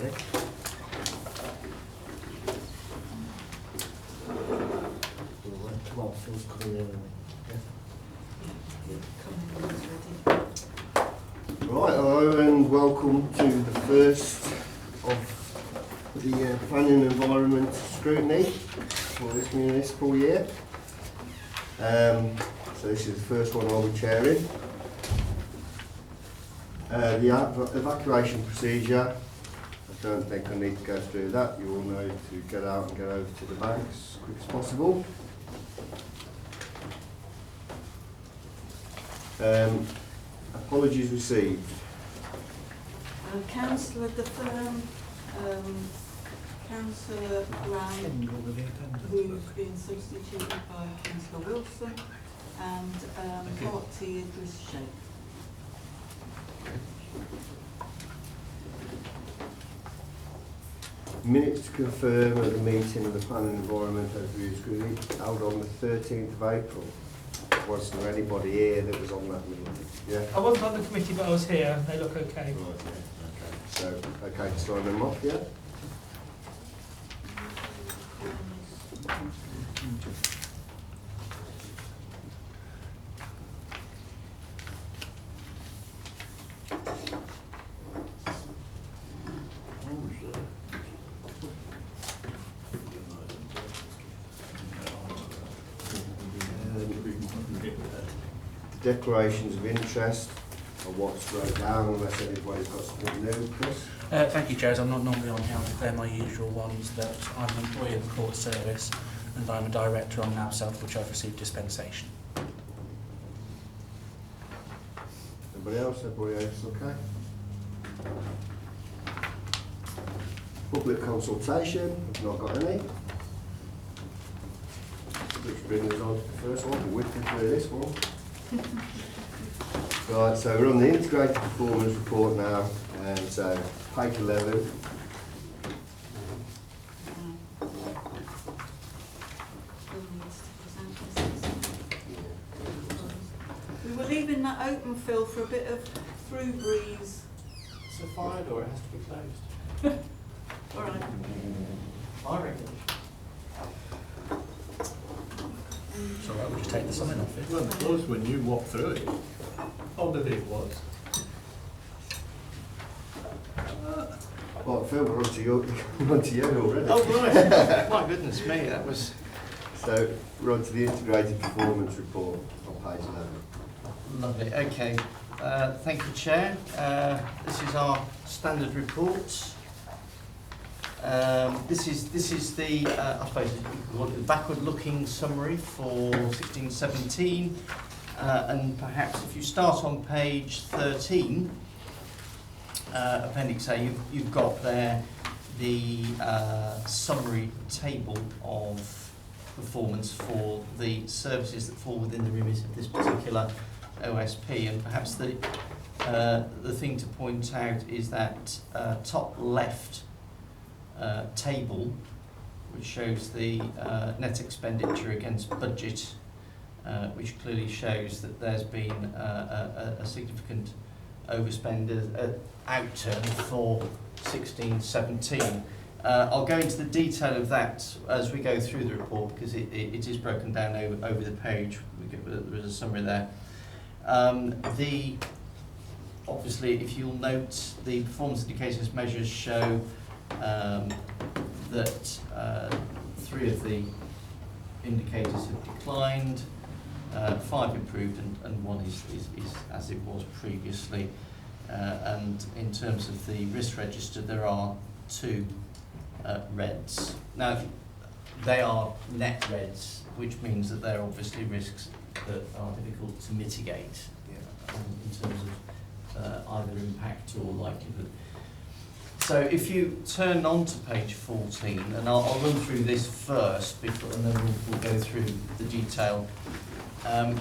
ready. Come on, Phil's coming in. Right, hello and welcome to the first of the Planning and Environment Scrutiny for this municipal year. So this is the first one I'll be chairing. The evacuation procedure, I don't think I need to go through that. You all know to get out and get over to the banks as quick as possible. Apologies received. Councillor the firm, Councillor Brown, who's been substituted by Councillor Wilson, and Party Idris Sheikh. Minutes to confirm at the meeting of the Planning and Environment Review Scrutiny held on the 13th of April. Was there anybody here that was on that meeting? Yeah? I wasn't on the committee, but I was here. They look okay. Right, yeah, okay. So, okay to sign them off, yeah? Declarations of interest are what's wrote down, unless anybody's got something new, Chris. Thank you, Chairs. I'm not normally on here. They're my usual ones. That I'm an employee of the court service and I'm a director on NAB South, which I've received dispensation. Anybody else? Everybody else okay? Public consultation, we've not got any. Which brings us on to the first one, we're whipping through this one. Right, so we're on the integrated performance report now, and so page 11. We were leaving that open, Phil, for a bit of through breeze. It's a fire door, it has to be closed. All right. Fire regulation. So I would just take the sign off it. It wasn't close when you walked through it. How big it was. Right, Phil, we're on to you already. Oh, right. My goodness me, that was... So we're on to the integrated performance report on page 11. Lovely, okay. Thank you, Chair. This is our standard report. This is the, I suppose, the backward-looking summary for 16-17, and perhaps if you start on page 13, Appendix A, you've got there the summary table of performance for the services that fall within the remit of this particular OSP, and perhaps the thing to point out is that top left table, which shows the net expenditure against budget, which clearly shows that there's been a significant overspend outturn for 16-17. I'll go into the detail of that as we go through the report, because it is broken down over the page. There is a summary there. Obviously, if you'll note, the performance indicators measures show that 3 of the indicators have declined, 5 improved, and 1 is as it was previously. And in terms of the risk register, there are 2 reds. Now, they are net reds, which means that they're obviously risks that are difficult to mitigate in terms of either impact or likelihood. So if you turn on to page 14, and I'll run through this first, and then we'll go through the detail.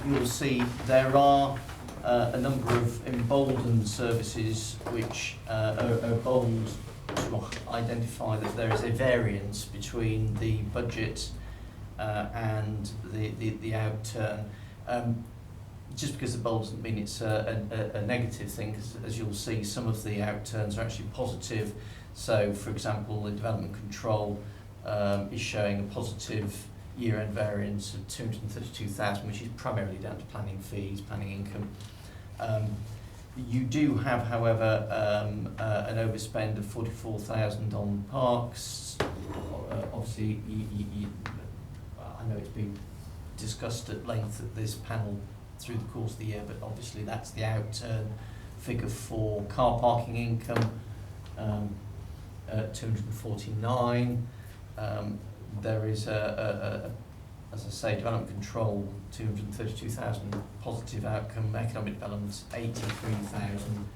You'll see there are a number of emboldened services which are bold to identify that there is a variance between the budget and the outturn. just because the bold doesn't mean it's a negative thing, 'cause as you'll see, some of the outturns are actually positive. So, for example, the development control is showing a positive year-end variance of 232,000, which is primarily down to planning fees, planning income. You do have, however, an overspend of 44,000 on parks. Obviously, I know it's been discussed at length at this panel through the course of the year, but obviously that's the outturn figure for car parking income, 249. There is as I say, development control, 232,000, positive outcome, economic development, 83,000,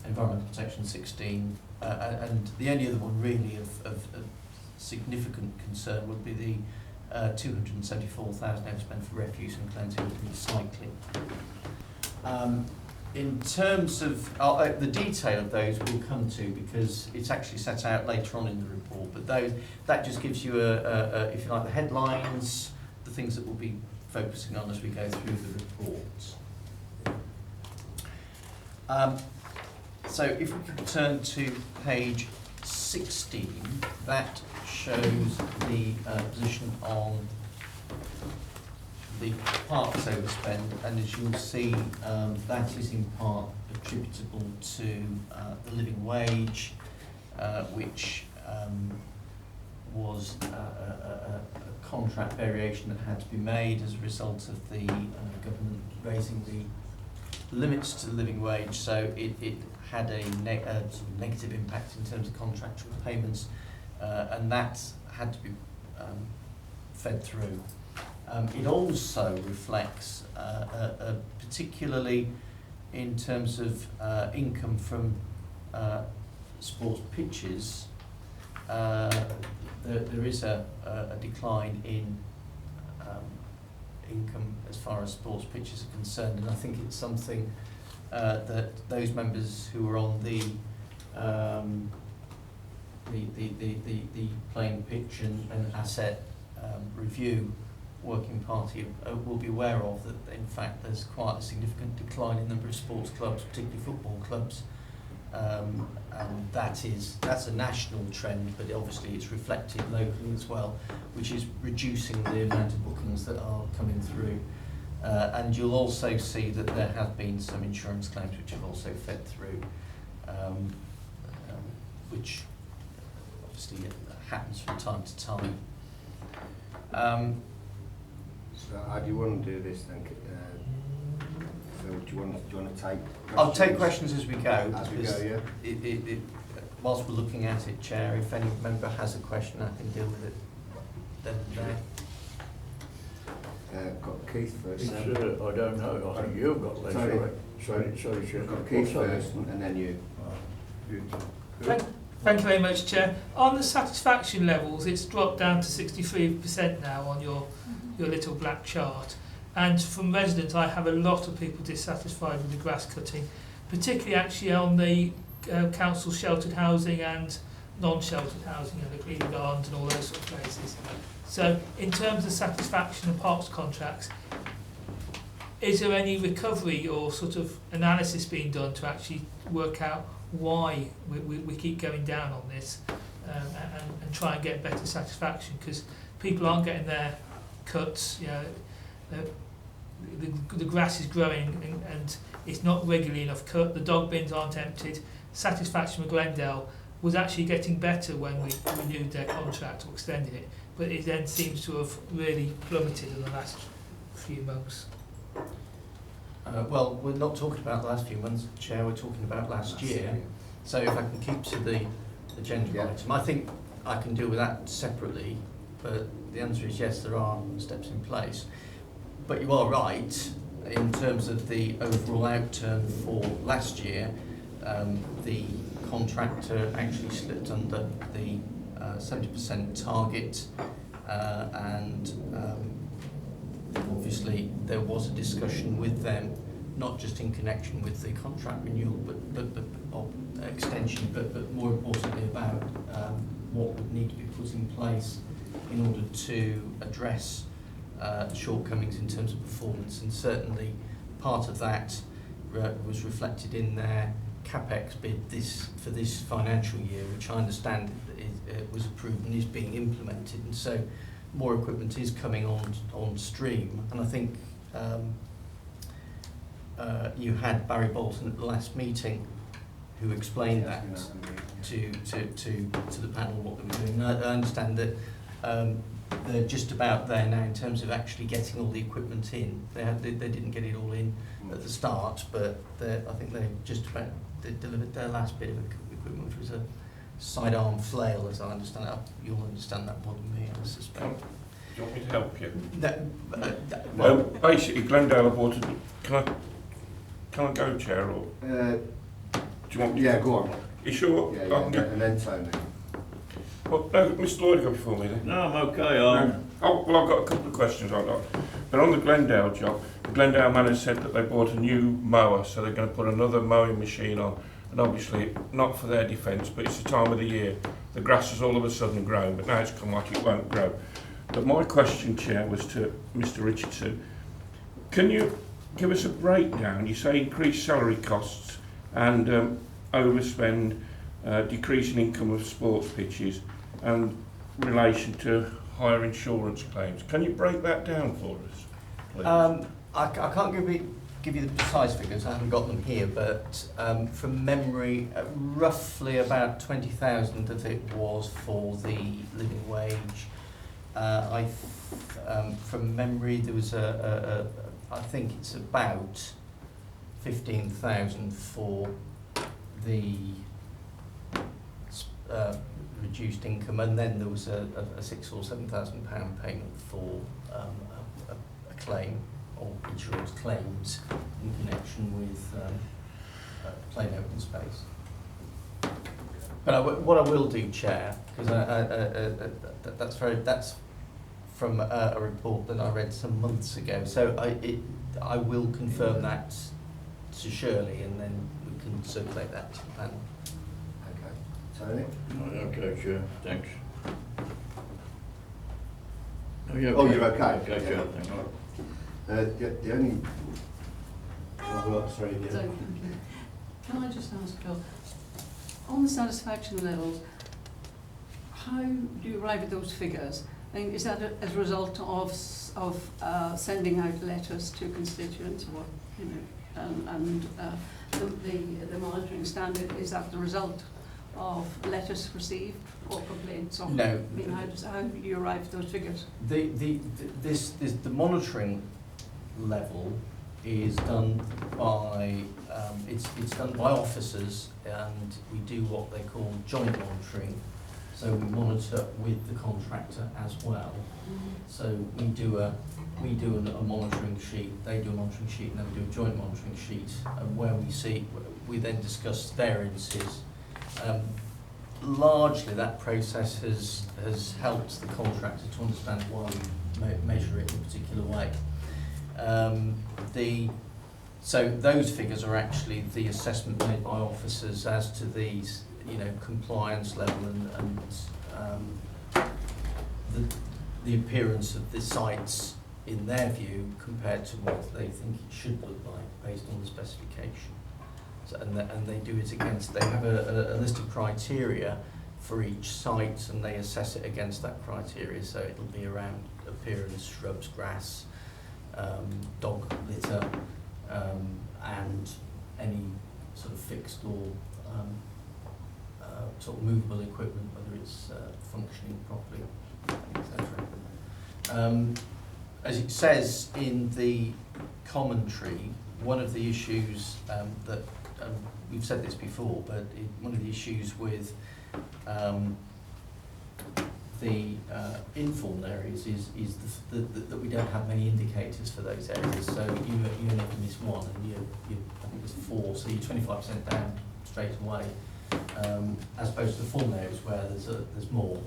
environmental protection, 16, and the only other one really of significant concern would be the 274,000 overspend for refuse and cleansing and recycling. In terms of the detail of those we'll come to, because it's actually set out later on in the report, but that just gives you if you like, the headlines, the things that we'll be focusing on as we go through the report. So if we could turn to page 16, that shows the position on the parks overspend, and as you'll see, that is in part attributable to the living wage, which was a contract variation that had to be made as a result of the government raising the limits to the living wage, so it had a sort of negative impact in terms of contractual payments, and that had to be fed through. It also reflects, particularly in terms of income from sports pitches, there is a decline in income as far as sports pitches are concerned, and I think it's something that those members who are on the playing pitch and asset review working party will be aware of, that in fact there's quite a significant decline in the number of sports clubs, particularly football clubs, and that's a national trend, but obviously it's reflected locally as well, which is reducing the amount of bookings that are coming through. And you'll also see that there have been some insurance claims which have also fed through, which obviously happens from time to time. So how do you want to do this then? So do you want to take questions? I'll take questions as we go. As we go, yeah. Whilst we're looking at it, Chair, if any member has a question, I can deal with it then and there. Got Keith first. I don't know. I think you've got less. Sorry, Chair. Got Keith first, and then you. Thank you very much, Chair. On the satisfaction levels, it's dropped down to 63% now on your little black chart. And from residents, I have a lot of people dissatisfied with the grass cutting, particularly actually on the council sheltered housing and non-sheltered housing, and the Green Gardens and all those sort of places. So in terms of satisfaction of parks contracts, is there any recovery or sort of analysis being done to actually work out why we keep going down on this, and try and get better satisfaction? Because people aren't getting their cuts, the grass is growing and it's not regularly enough cut, the dog bins aren't emptied. Satisfaction with Glendale was actually getting better when we renewed their contract or extended it, but it then seems to have really plummeted in the last few months. Well, we're not talking about the last few months, Chair, we're talking about last year. So if I can keep to the agenda item, I think I can deal with that separately, but the answer is yes, there are steps in place. But you are right, in terms of the overall outturn for last year, the contractor actually slipped under the 70% target, and obviously there was a discussion with them, not just in connection with the contract renewal, but extension, but more importantly about what would need to be put in place in order to address shortcomings in terms of performance, and certainly part of that was reflected in their CapEx bid for this financial year, which I understand was approved and is being implemented, and so more equipment is coming on stream. And I think you had Barry Bolton at the last meeting, who explained that to the panel what they were doing. I understand that they're just about there now in terms of actually getting all the equipment in. They didn't get it all in at the start, but I think they delivered their last bit of equipment, which was a sidearm flail, as I understand it. You'll understand that more than me, I suspect. Do you want me to help you? Well, Basically, Glendale bought a... Can I go, Chair, or do you want me to... Yeah, go on. You sure? Yeah, I yeah, can go. and then Tony. Well, no, Mr. Lloyd go before me then. No, I'm okay, No. Oh, well, I've got a couple of questions I'd like. But on the Glendale job, the Glendale man has said that they bought a new mower, so they're going to put another mowing machine on. And obviously, not for their defence, but it's the time of the year. The grass has all of a sudden grown, but now it's come like it won't grow. But my question, Chair, was to Mr. Richardson. Can you give us a breakdown? You say increased salary costs and overspend, decrease in income of sports pitches, and relation to higher insurance claims. Can you break that down for us, please? I can't give you the precise figures. I haven't got them here, but from memory, roughly about 20,000 of it was for the living wage. From memory, there was I think it's about 15,000 for the reduced income, and then there was a £6,000 or £7,000 payment for a claim or insurance claims in connection with plain open space. But what I will do, Chair, because that's from a report that I read some months ago. So I will confirm that to Shirley, and then we can circulate that to the panel. Okay. Tony? Okay, Chair, thanks. Oh, you're Oh, you're okay? Okay, Chair, thanks. The only... Oh, sorry, yeah. So, can I just ask, Phil, on the satisfaction levels, how do you arrive at those figures? I mean, is that as a result of sending out letters to constituents, or the monitoring standard? Is that the result of letters received or complaints? Or, No. I mean, how do you arrive at those figures? The monitoring level is done by it's done by officers, and we do what they call joint monitoring. So we monitor with the contractor as well. So we do a monitoring sheet, they do a monitoring sheet, and then we do a joint monitoring sheet, and where we then discuss variances. Largely that process has helped the contractor to understand why we measure it in a particular way. So those figures are actually the assessment made by officers as to these, compliance level and the appearance of the sites in their view compared to what they think it should look like based on the specification. So, and they do it against, they have a list of criteria for each site, and they assess it against that criteria. So it'll be around appearance, shrubs, grass, dog litter, and any sort of fixed or sort of movable equipment, whether it's functioning properly, etc. As it says in the commentary, one of the issues that we've said this before, but one of the issues with the informed areas is that we don't have many indicators for those areas. So you only miss one, and you I think it's 4, so you're 25% down straight away, as opposed to the form areas where there's more,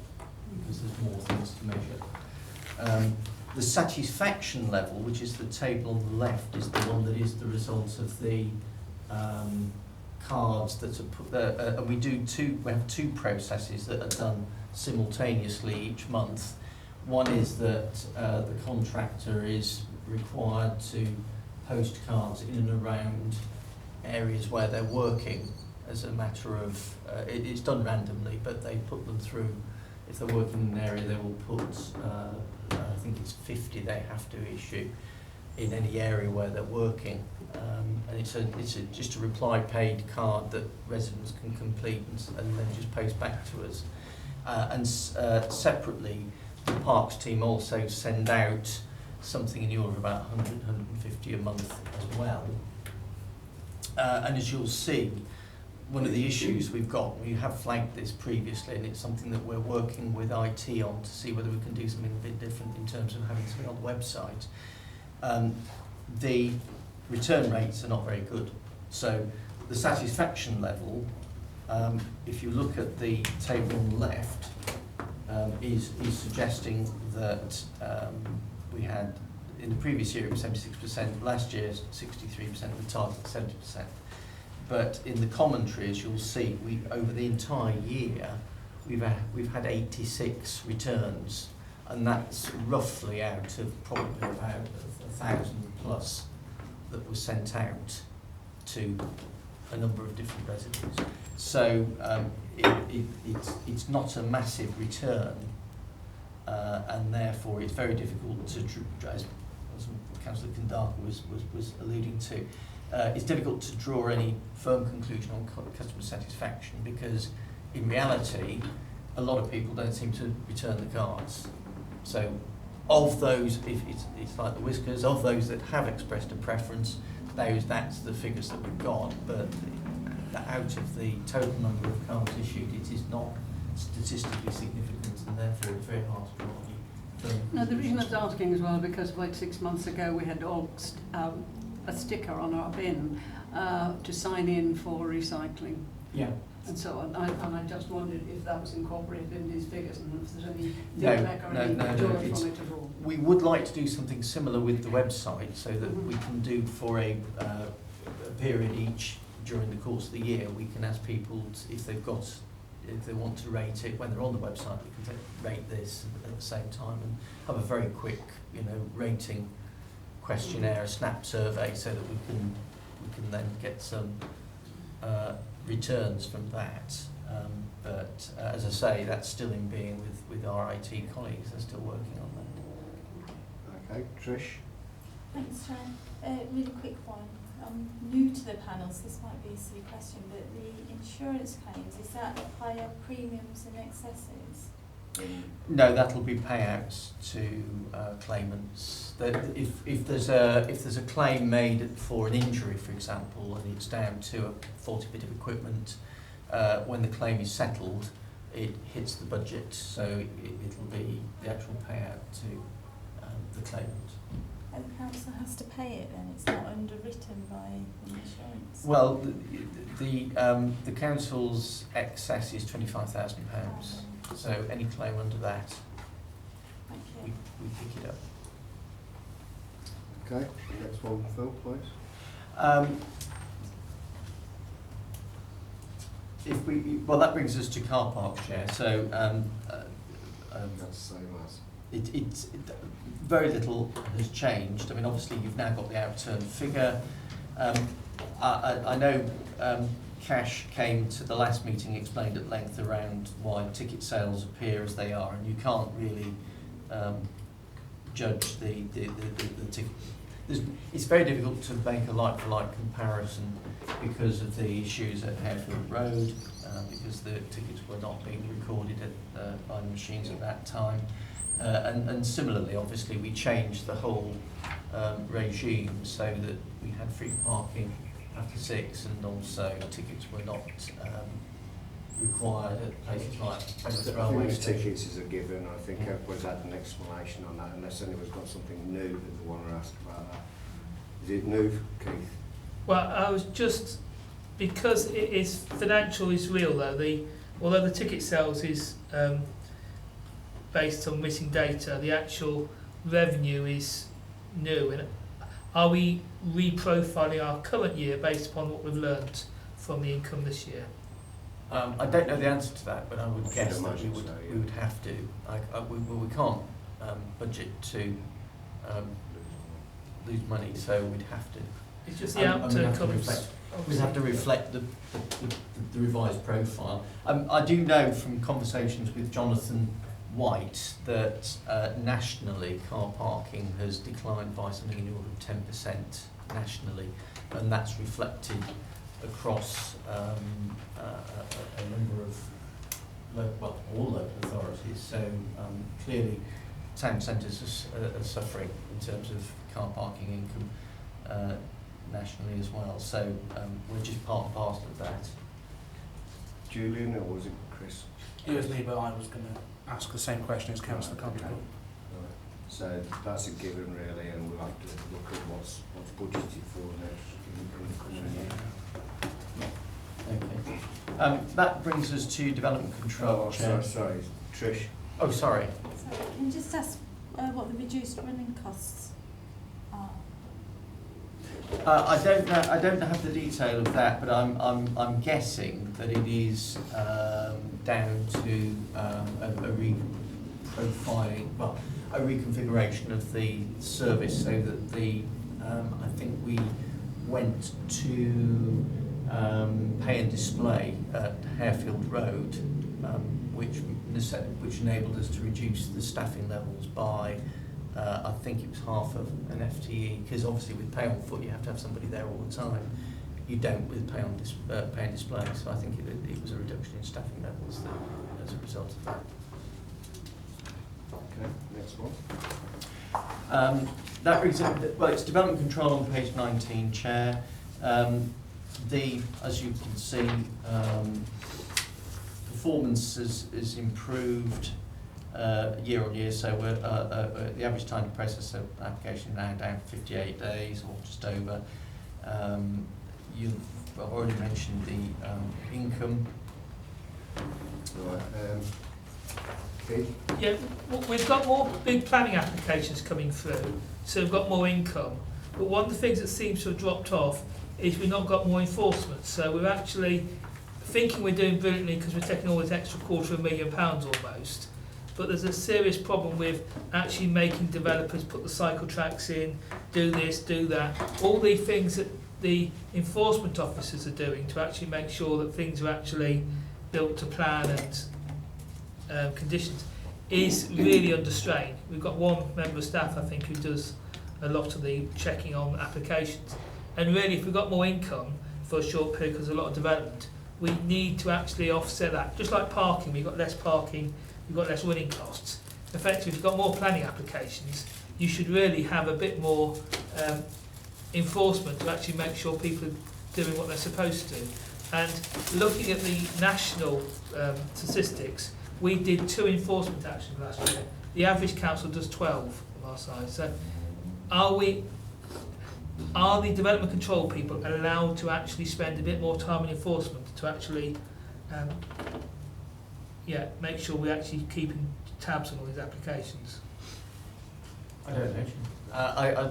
because there's more things to measure. The satisfaction level, which is the table on the left, is the one that is the result of the cards that are put there, and we have two processes that are done simultaneously each month. One is that the contractor is required to post cards in and around areas where they're working as a matter of, it's done randomly, but they put them through. If they're working in an area, they will put, I think it's 50 they have to issue in any area where they're working. And it's just a reply paid card that residents can complete and then just post back to us. Separately, the Parks team also send out something in the order of about 100, 150 a month as well. And as you'll see, one of the issues we've got, we have flagged this previously, and it's something that we're working with IT on to see whether we can do something a bit different in terms of having something on the website. The return rates are not very good. So the satisfaction level, if you look at the table on the left, is suggesting that we had, in the previous year it was 76%, last year 63%, the target 70%. But in the commentaries you'll see, over the entire year we've had 86 returns, and that's roughly out of probably about 1,000 plus that was sent out to a number of different residents. So it's not a massive return, and therefore it's very difficult to, as Councillor Kandaka was alluding to, it's difficult to draw any firm conclusion on customer satisfaction, because in reality a lot of people don't seem to return the cards. So of those, if it's like the Whiskers, of those that have expressed a preference, that's the figures that we've got, but out of the total number of cards issued, it is not statistically significant, and therefore it's very hard to draw any firm No, the reason I conclusions. was asking as well, because about 6 months ago we had all a sticker on our bin to sign in for recycling. Yeah. And so on. And I just wondered if that was incorporated in these figures, and if there's any No, feedback or no, any no, joy it's- from it at all. We would like to do something similar with the website, so that we can do for a period each during the course of the year. We can ask people if they want to rate it when they're on the website. We can rate this at the same time and have a very quick, rating questionnaire, a snap survey, so that we can then get some returns from that. But as I say, that's still in being with our IT colleagues. They're still working on that. Okay, Trish? Thanks, Chair. Really quick one. I'm new to the panel, so this might be a silly question, but the insurance claims, is that higher premiums and excesses? No, that'll be payouts to claimants. If there's a claim made for an injury, for example, and it's down to a faulty bit of equipment, when the claim is settled, it hits the budget, so it'll be the actual payout to the claimant. And the council has to pay it then? It's not underwritten by the insurance? Well, the council's excess is £25,000, so any claim under that, Thank we you. pick it up. Okay, next one, Phil, please. Well, that brings us to car parks, Chair. So That's the same as. it's very little has changed. I mean, obviously you've now got the outturned figure. I know Cash came to the last meeting, explained at length around why ticket sales appear as they are, and you can't really judge the ticket. It's very difficult to make a like-for-like comparison because of the issues at Harefield Road, because the tickets were not being recorded by the machines at that time. And similarly, obviously, we changed the whole regime so that we had free parking after 6, and also tickets were not required at places like Bedworth I Railway think the Station. tickets is a given. I think everybody's had an explanation on that, unless anyone's got something new that they want to ask about that. Is it new, Keith? Well, I was just, because it is financial is real though, although the ticket sales is based on missing data, the actual revenue is new. And are we reprofiling our current year based upon what we've learnt from the income this year? I don't know the answer to that, but I would I should guess that imagine so, yeah. we would have to. We can't budget to lose money, so we'd have to. It's just the outturn comes. We'd have to reflect the revised profile. I do know from conversations with Jonathan White that nationally car parking has declined by something in the order of 10% nationally, and that's reflected across a number of all local authorities. So clearly town centres are suffering in terms of car parking income nationally as well. So we're just part and parcel of that. Julian, or was it Chris? It was me, but I was going to ask the same question as Councillor Constable. So that's a given really, and we'll have to look at what's budgeted for next in the coming year. Okay. That brings us to development control. Sorry, Trish. Oh, sorry. So can you just ask what the reduced running costs are? I don't know. I don't have the detail of that, but I'm guessing that it is down to a reprofiling, a reconfiguration of the service, so that the I think we went to pay and display at Harefield Road, which enabled us to reduce the staffing levels by I think it was half of an FTE, because obviously with pay on foot you have to have somebody there all the time. You don't with pay and display, so I think it was a reduction in staffing levels as a result of that. Okay, next one. That brings up, it's development control on page 19, Chair. As you can see, performance is improved year on year, so we're the average time to process an application now down to 58 days or just over. You've already mentioned the income. Right. Okay. Yeah, we've got more big planning applications coming through, so we've got more income. But one of the things that seems to have dropped off is we've not got more enforcement. So we're actually thinking we're doing brilliantly because we're taking all this extra £250,000 almost. But there's a serious problem with actually making developers put the cycle tracks in, do this, do that. All the things that the enforcement officers are doing to actually make sure that things are actually built to plan and conditions is really under strain. We've got one member of staff, I think, who does a lot of the checking on applications. And really, if we've got more income for a short period because there's a lot of development, we need to actually offset that. Just like parking, we've got less parking, we've got less running costs. Effectively, if you've got more planning applications, you should really have a bit more enforcement to actually make sure people are doing what they're supposed to. And looking at the national statistics, we did 2 enforcement actions last year. The average council does 12 on our side. So are the development control people allowed to actually spend a bit more time on enforcement to actually make sure we're actually keeping tabs on all these applications? I don't know.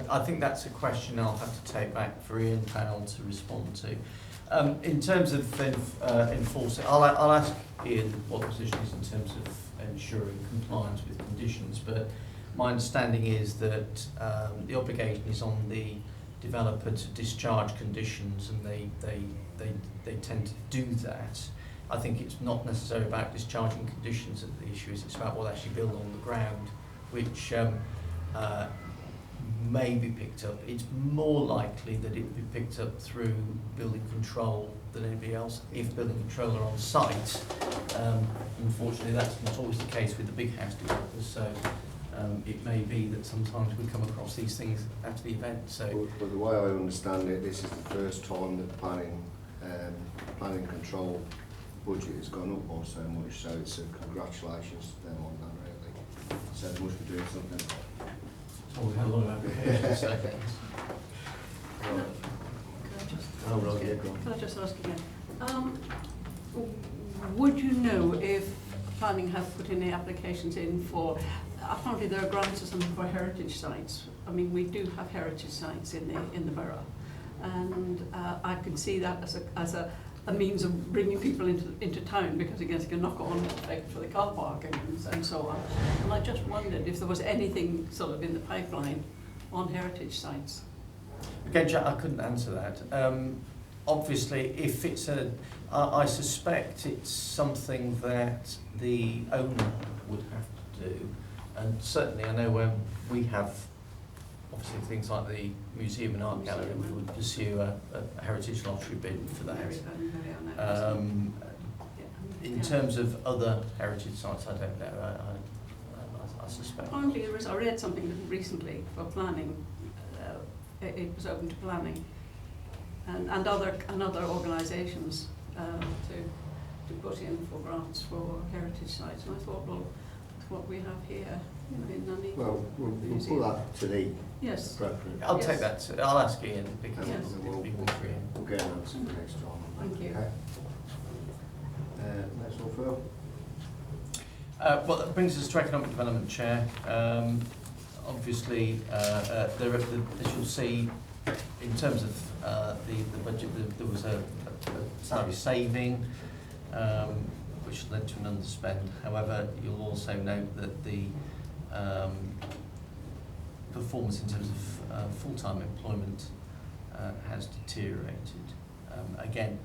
I think that's a question I'll have to take back for Ian Powell to respond to. In terms of enforcing, I'll ask Ian what the position is in terms of ensuring compliance with conditions, but my understanding is that the obligation is on the developer to discharge conditions, and they tend to do that. I think it's not necessarily about discharging conditions that the issue is, it's about what they actually build on the ground, which may be picked up. It's more likely that it would be picked up through building control than anybody else, if building control are on site. Unfortunately, that's not always the case with the big house developers, so it may be that sometimes we come across these things after the event. So, but the way I understand it, this is the first time that planning control budget has gone up by so much, so it's a congratulations to them on that really. So they must be doing something. oh, we had a lot of applications. So. Can I just ask again? Would you know if planning have put any applications in for, apparently there are grants or something for heritage sites. I mean, we do have heritage sites in the borough, and I can see that as a means of bringing people into town, because again, it's a knock-on effect for the car parking and so on. And I just wondered if there was anything sort of in the pipeline on heritage sites? Again, Jack, I couldn't answer that. Obviously, if it's I suspect it's something that the owner would have to do, and certainly I know when we have, obviously things like the museum and art gallery, we would pursue a heritage lottery bid for that. In terms of other heritage sites, I don't know. I suspect. Apparently, I read something recently for planning. It was open to planning, and other organisations to put in for grants for heritage sites. And I thought, well, what we have here, in Nuneaton. Well, we'll put that to the Yes. appropriate. I'll Yes. take that. I'll ask Ian because And Yes. we'll get an answer for next time. Thank you. Okay. Next one, Phil. Well, that brings us to Economic Development Chair. Obviously, as you'll see, in terms of the budget, there was a salary saving, which led to an underspend. However, you'll also note that the performance in terms of full-time employment has deteriorated. Again,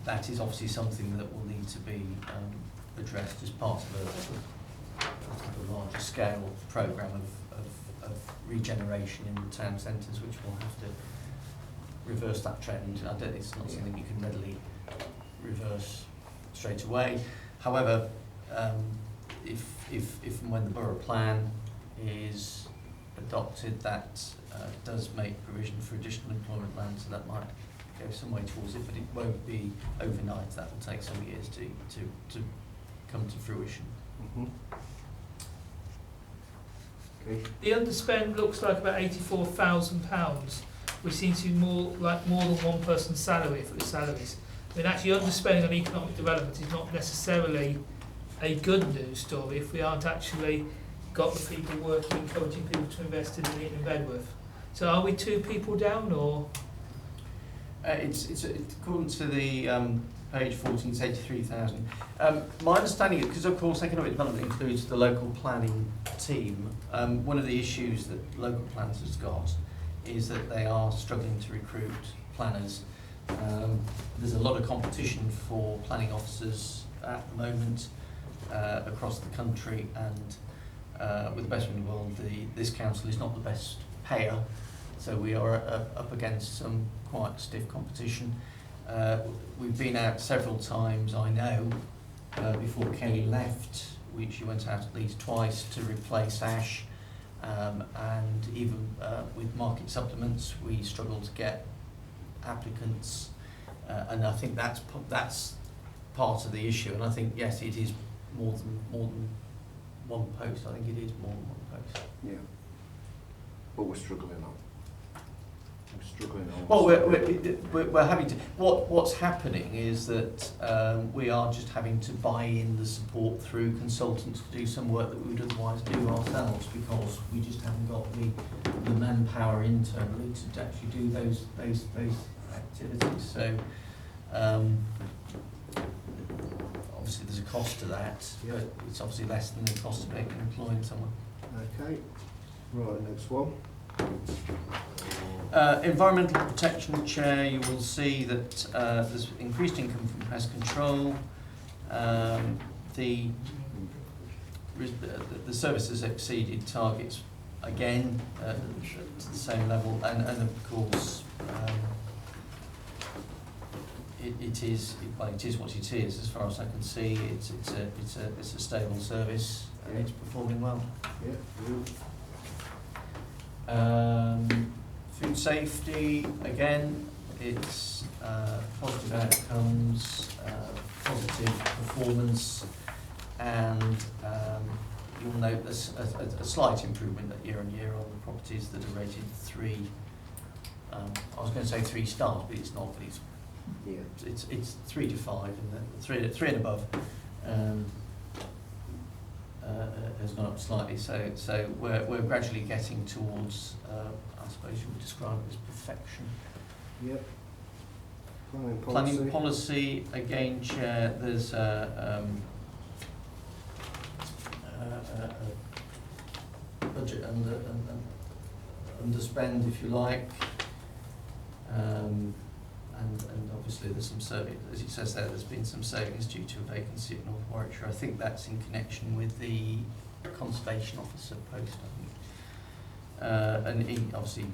that is obviously something that will need to be addressed as part of a larger scale programme of regeneration in the town centres, which will have to reverse that trend. It's not something you can readily reverse straight away. However, if and when the borough plan is adopted, that does make provision for additional employment land, so that might go some way towards it, but it won't be overnight. That will take some years to come to fruition. Mm-hmm. Okay. The underspend looks like about £84,000, which seems to be more than one person's salary for the salaries. I mean, actually underspending on economic development is not necessarily a good news story if we aren't actually got the people working, encouraging people to invest in Nuneaton and Bedworth. So are we 2 people down, or? It's according to the page 14, it's 83,000. My understanding is, because of course economic development includes the local planning team, one of the issues that local planners has got is that they are struggling to recruit planners. There's a lot of competition for planning officers at the moment across the country, and with the best in the world, this council is not the best payer, so we are up against some quite stiff competition. We've been out several times, I know, before Kelly left, she went out at least twice to replace Ash, and even with market supplements we struggled to get applicants, and I think that's part of the issue. And I think yes, it is more than one post. I think it is more than one post. Yeah. But we're struggling on. Well, we're having to. What's happening is that we are just having to buy in the support through consultants to do some work that we would otherwise do ourselves, because we just haven't got the manpower internally to actually do those activities. So obviously there's a cost to that, but it's obviously less than the cost of employing someone. Okay. Right, next one. Environmental Protection Chair, you will see that there's increased income from pest control. The service has exceeded targets again to the same level, and of course it is what it is as far as I can see. It's a stable service and it's performing well. Yeah. Food safety, again, it's positive outcomes, positive performance, and you'll note a slight improvement year on year on the properties that are rated 3. I was going to say 3 stars, but it's not. But it's 3 to 5, and 3 and above has gone up slightly. So we're gradually getting towards. I suppose you would describe it as perfection. Yep. Planning policy, again, Chair, there's a budget underspend, if you like. And obviously there's some savings, as it says there, there's been some savings due to a vacancy at North Warwickshire. I think that's in connection with the conservation officer post, I think. And he obviously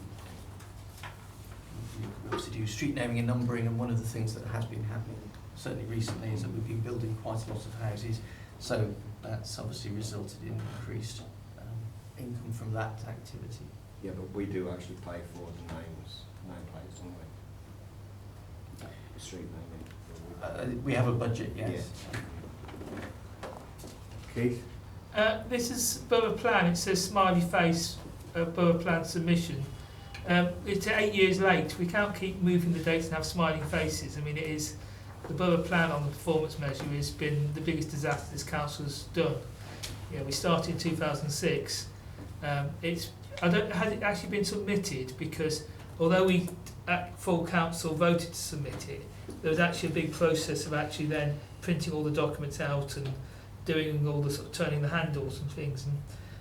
do street naming and numbering, and one of the things that has been happening certainly recently is that we've been building quite a lot of houses, so that's obviously resulted in increased income from that activity. Yeah, but we do actually pay for the nameplates, don't we? Street naming. We have a budget, yes. Keith? This is Borough Plan. It says smiley face, Borough Plan submission. It's 8 years late. We can't keep moving the dates and have smiling faces. I mean, it is the Borough Plan on the performance measure has been the biggest disaster this council's done. Yeah, we started in 2006. Has it actually been submitted? Because although we at full council voted to submit it, there was actually a big process of actually then printing all the documents out and doing all the sort of turning the handles and things. And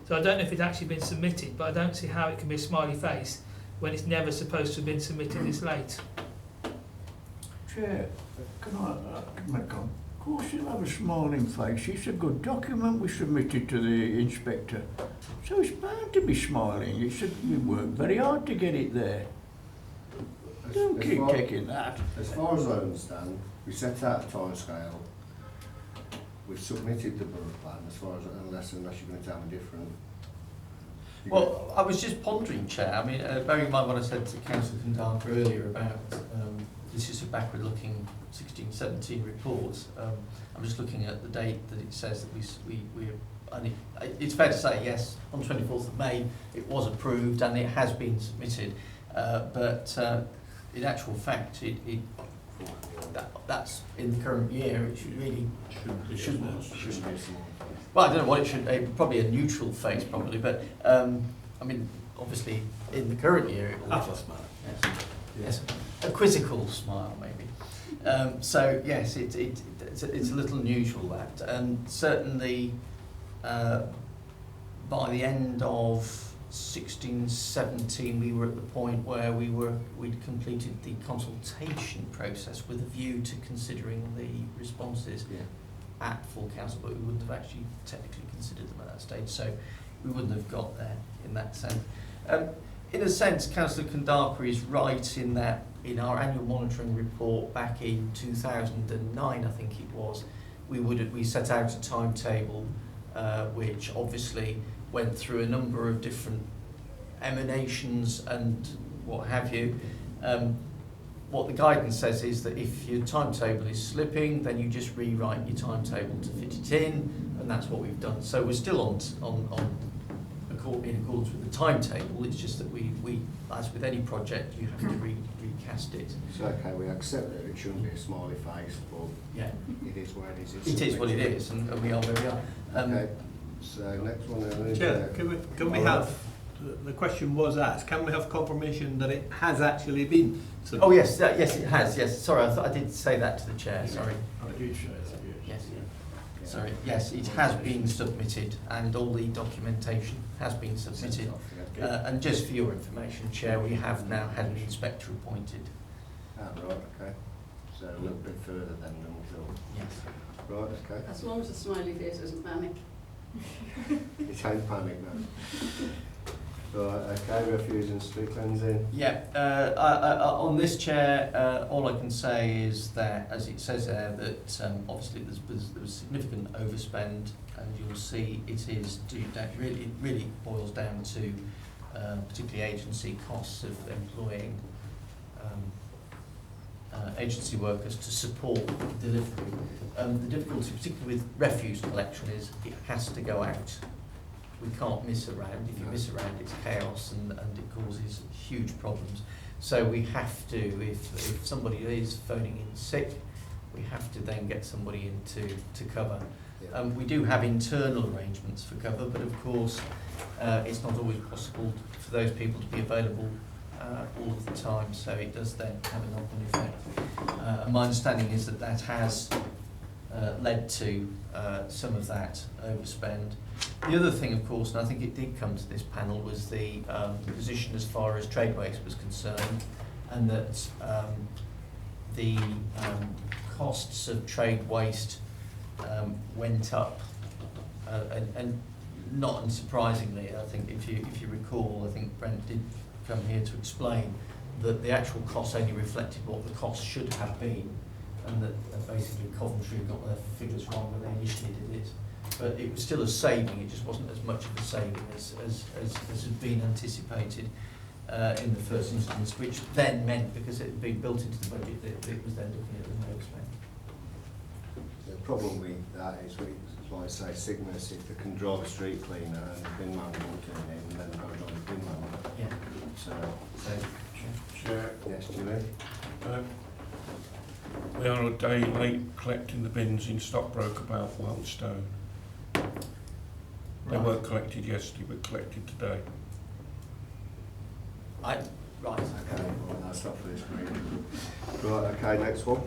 so I don't know if it's actually been submitted, but I don't see how it can be a smiley face when it's never supposed to have been submitted this late. Chair, can I make on? Of course you'll have a smiling face. It's a good document we submitted to the inspector. So it's bound to be smiling. We worked very hard to get it there. Don't keep taking that. As far as I understand, we set out a timescale. We've submitted the borough plan as far as, unless you're going to tell me different. Well, I was just pondering, Chair. I mean, bearing in mind what I said to Councillor Condark earlier about this is a backward-looking 16-17 report. I'm just looking at the date that it says that it's fair to say, yes, on 24th of May it was approved and it has been submitted, but in actual fact, that's in the current year. It shouldn't be. Well, I don't know what it should be. Probably a neutral face, probably. But I mean, obviously, in the current year, it will. Half a smile. Yes, a quizzical smile, maybe. So yes, it's a little unusual that, and certainly by the end of 16-17, we were at the point where we'd completed the consultation process with a view to considering the responses at full council, but we wouldn't have actually technically considered them at that stage, so we wouldn't have got there in that sense. In a sense, Councillor Condark is right in that in our annual monitoring report back in 2009, I think it was, we set out a timetable which obviously went through a number of different emanations and what have you. What the guidance says is that if your timetable is slipping, then you just rewrite your timetable to fit it in, and that's what we've done. So we're still in accordance with the timetable. It's just that we as with any project, you have to recast it. So okay, we accept that it shouldn't be a smiley face, but yeah, it is what it is. It is what it is, and we are where we are. Okay. So next one. Chair, can we have, the question was asked, can we have confirmation that it has actually been submitted? Oh yes, yes it has, yes. Sorry, I thought I did say that to the Chair, sorry. I did say that, yes. Sorry, yes, it has been submitted and all the documentation has been submitted. And just for your information, Chair, we have now had an inspector appointed. Ah, right, okay. So a little bit further than until. Yes. Right, okay. As long as the smiley face isn't panic. It ain't panic now. Right, okay, refuse and street cleansing. Yeah, on this, Chair, all I can say is that, as it says there, that obviously there was significant overspend, and you'll see it is that really boils down to particularly agency costs of employing agency workers to support delivery. The difficulty, particularly with refuse collection, is it has to go out. We can't miss around. If you miss around, it's chaos and it causes huge problems. So we have to, if somebody is phoning in sick, we have to then get somebody in to cover. We do have internal arrangements for cover, but of course it's not always possible for those people to be available all of the time, so it does then have a knock-on effect. And my understanding is that has led to some of that overspend. The other thing, of course, and I think it did come to this panel, was the position as far as trade waste was concerned, and that the costs of trade waste went up, and not unsurprisingly, I think if you recall, I think Brent did come here to explain that the actual costs only reflected what the cost should have been, and that basically Coventry got their figures wrong when they initially did it. But it was still a saving, it just wasn't as much of a saving as had been anticipated in the first instance, which then meant, because it had been built into the budget, that it was then looking at the no expense. The problem with that is, like I say, Cygnus, if they can drive a street cleaner and the bin man won't turn in, and then they've got to drive the bin man. Yeah. So, Chair, yes, Julie? we are a day late collecting the bins in Stockbroke about Wildstone. They weren't collected yesterday, but collected today. Right. Okay, well, that's not for this meeting. Right, okay, next one.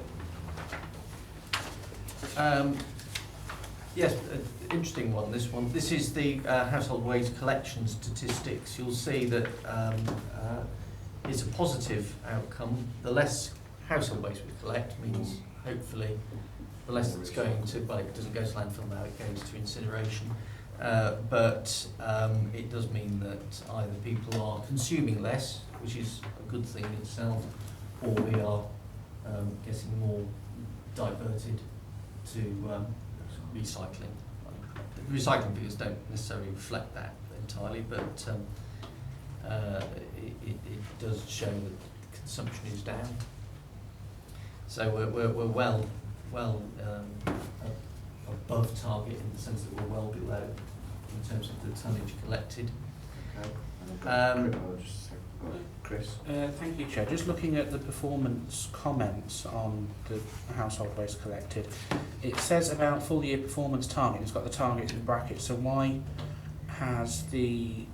Yes, interesting one, this one. This is the household waste collection statistics. You'll see that it's a positive outcome. The less household waste we collect means, hopefully, the less it's going to, well, it doesn't go to landfill now, it goes to incineration. But it does mean that either people are consuming less, which is a good thing in itself, or we are getting more diverted to recycling. Recycling figures don't necessarily reflect that entirely, but it does show that consumption is down. So we're well above target in the sense that we're well below in terms of the tonnage collected. Chris? Thank you, Chair. Just looking at the performance comments on the household waste collected, it says about full year performance target. It's got the targets in brackets. So why has the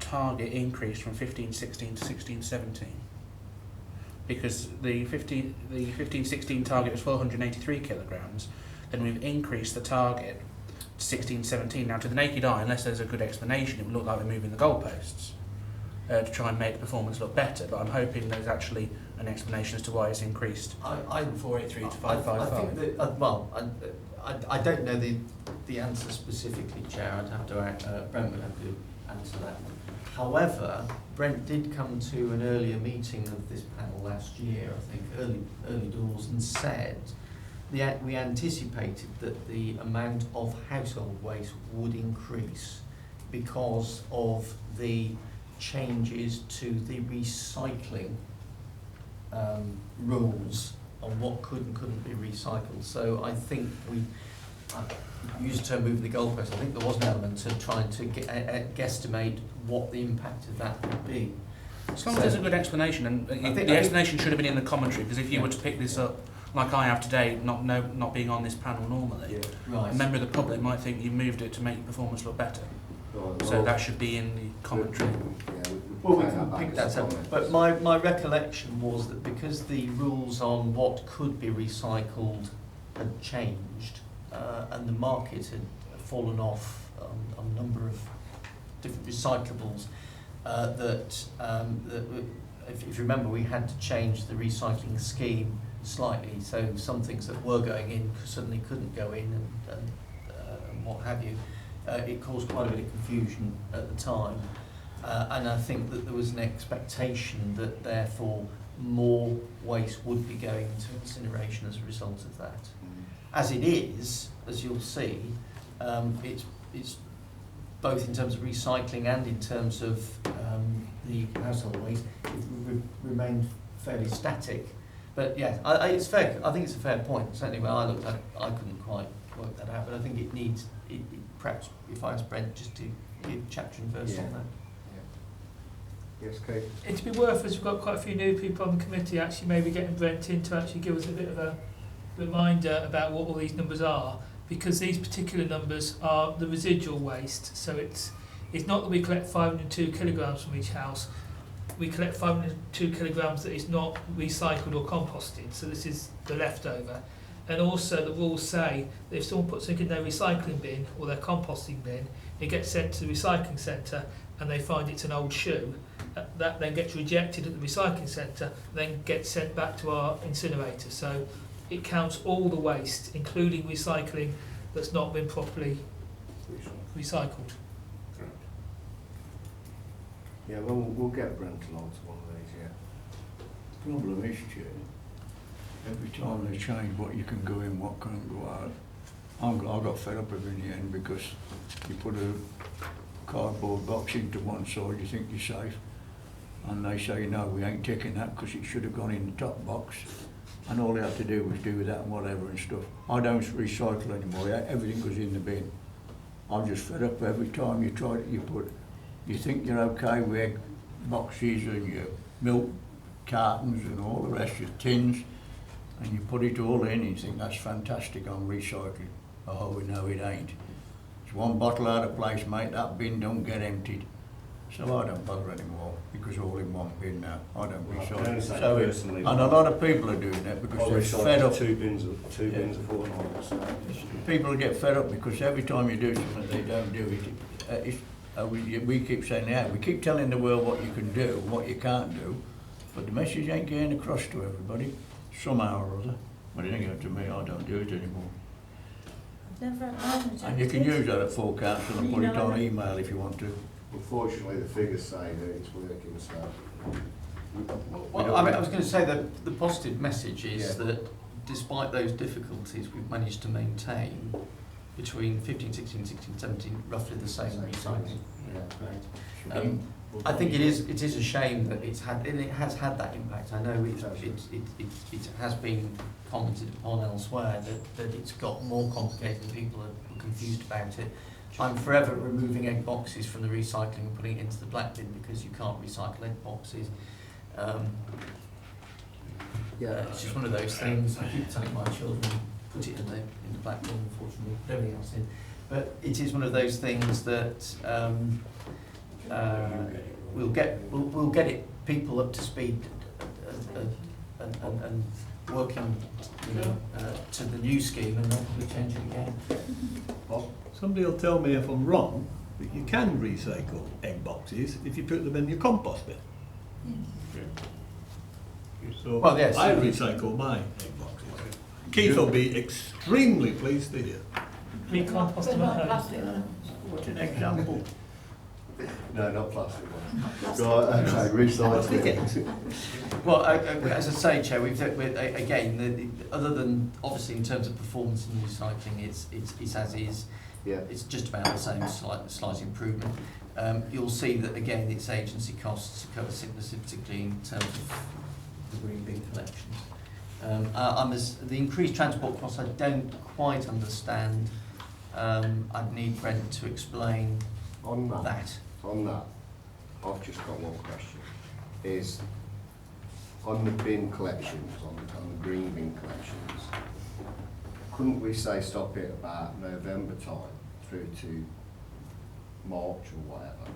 target increased from 15-16 to 16-17? Because the 15-16 target was 483 kilograms. Then we've increased the target to 16-17. Now, to the naked eye, unless there's a good explanation, it would look like we're moving the goalposts to try and make the performance look better. But I'm hoping there's actually an explanation as to why it's increased from 483 to 555. I think that, I don't know the answer specifically, Chair. I'd have to, Brent would have to answer that. However, Brent did come to an earlier meeting of this panel last year, I think, early doors, and said we anticipated that the amount of household waste would increase because of the changes to the recycling rules on what could and couldn't be recycled. So I think I used the term moving the goalpost. I think there was an element of trying to guesstimate what the impact of that would be. As long as there's a good explanation, and the explanation should have been in the commentary, because if you were to pick this up like I have today, not being on this panel normally, Right. a member of the public might think you moved it to make your performance look better. So that should be in the commentary. Well, we can pick that up. But my recollection was that because the rules on what could be recycled had changed, and the market had fallen off on a number of different recyclables, that if you remember, we had to change the recycling scheme slightly, so some things that were going in suddenly couldn't go in, and what have you. It caused quite a bit of confusion at the time, and I think that there was an expectation that therefore more waste would be going into incineration as a result of that. As it is, as you'll see, it's both in terms of recycling and in terms of the household waste, it remained fairly static. But yeah, it's fair. I think it's a fair point. Certainly when I looked at it, I couldn't quite work that out, but I think it needs, perhaps if I ask Brent just to give chapter and verse on that. Yes, Kate? It'd be worth, as we've got quite a few new people on the committee, actually maybe getting Brent in to actually give us a bit of a reminder about what all these numbers are, because these particular numbers are the residual waste. So it's not that we collect 502 kilograms from each house. We collect 502 kilograms that is not recycled or composted. So this is the leftover. And also the rules say that if someone puts something in their recycling bin or their composting bin, it gets sent to the recycling centre and they find it's an old shoe. That then gets rejected at the recycling centre, then gets sent back to our incinerator. So it counts all the waste, including recycling that's not been properly recycled. Yeah, well, we'll get Brent along to one of these, yeah. Problem is, Chair, every time they change what you can go in, what can't go out, I got fed up with it in the end because you put a cardboard box into one side, you think you're safe, and they say, no, we ain't taking that because it should have gone in the top box, and all they had to do was do that and whatever and stuff. I don't recycle anymore, everything goes in the bin. I'm just fed up every time you try it, you think you're okay with egg boxes and your milk cartons and all the rest, your tins, and you put it all in and you think that's fantastic on recycling. Oh, no it ain't. It's one bottle out of place, mate, that bin don't get emptied. So I don't bother anymore because all in one bin now. I don't recycle. So and a lot of people are doing that because they're fed up. Two bins a fortnight. So. People get fed up because every time you do something they don't do it. We keep saying, yeah, we keep telling the world what you can do, what you can't do, but the message ain't getting across to everybody, somehow or other. But it ain't going to me, I don't do it anymore. And you can use that at full council and put it on email if you want to. Unfortunately, the figures say that it's working, so... Well, I was going to say that the positive message is that despite those difficulties, we've managed to maintain between 15, 16, 16, 17, roughly the same recycling. I think it is a shame that it has had that impact. I know it has been commented upon elsewhere that it's got more complicated and people are confused about it. I'm forever removing egg boxes from the recycling and putting it into the black bin because you can't recycle egg boxes. It's just one of those things. I keep telling my children, put it in the black bin, unfortunately, put everything else in. But it is one of those things that we'll get it people up to speed and working, to the new scheme, and they'll probably change it again. Somebody will tell me if I'm wrong, but you can recycle egg boxes if you put them in your compost bin. So Well, yes. I recycle my egg boxes. Keith will be extremely pleased to hear. Recompost them at home. What's an example? No, not plastic ones. Right, okay, recycling. Well, as I say, Chair, again, other than obviously in terms of performance and recycling, it's as is. Yeah. It's just about the same, slight improvement. You'll see that again, its agency costs cover sickness, particularly in terms of the green bin collections. The increased transport costs, I don't quite understand. I'd need Brent to explain On that. I've just got one question. Is on the bin collections, on the green bin collections, couldn't we say stop it about November time through to March or whatever,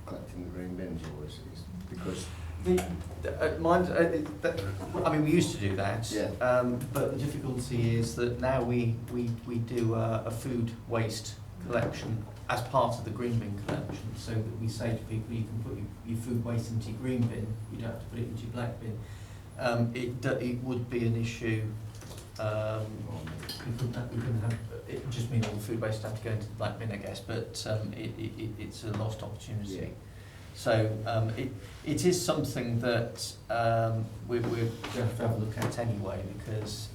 collecting the green bins, or is because I mean, we used to do that, yeah. But the difficulty is that now we do a food waste collection as part of the green bin collection, so that we say to people, you can put your food waste into your green bin, you don't have to put it into your black bin. It would be an issue. We couldn't have, it would just mean all the food waste would have to go into the black bin, I guess, but it's a lost opportunity. Yeah. So it is something that we're going to have a look at anyway, because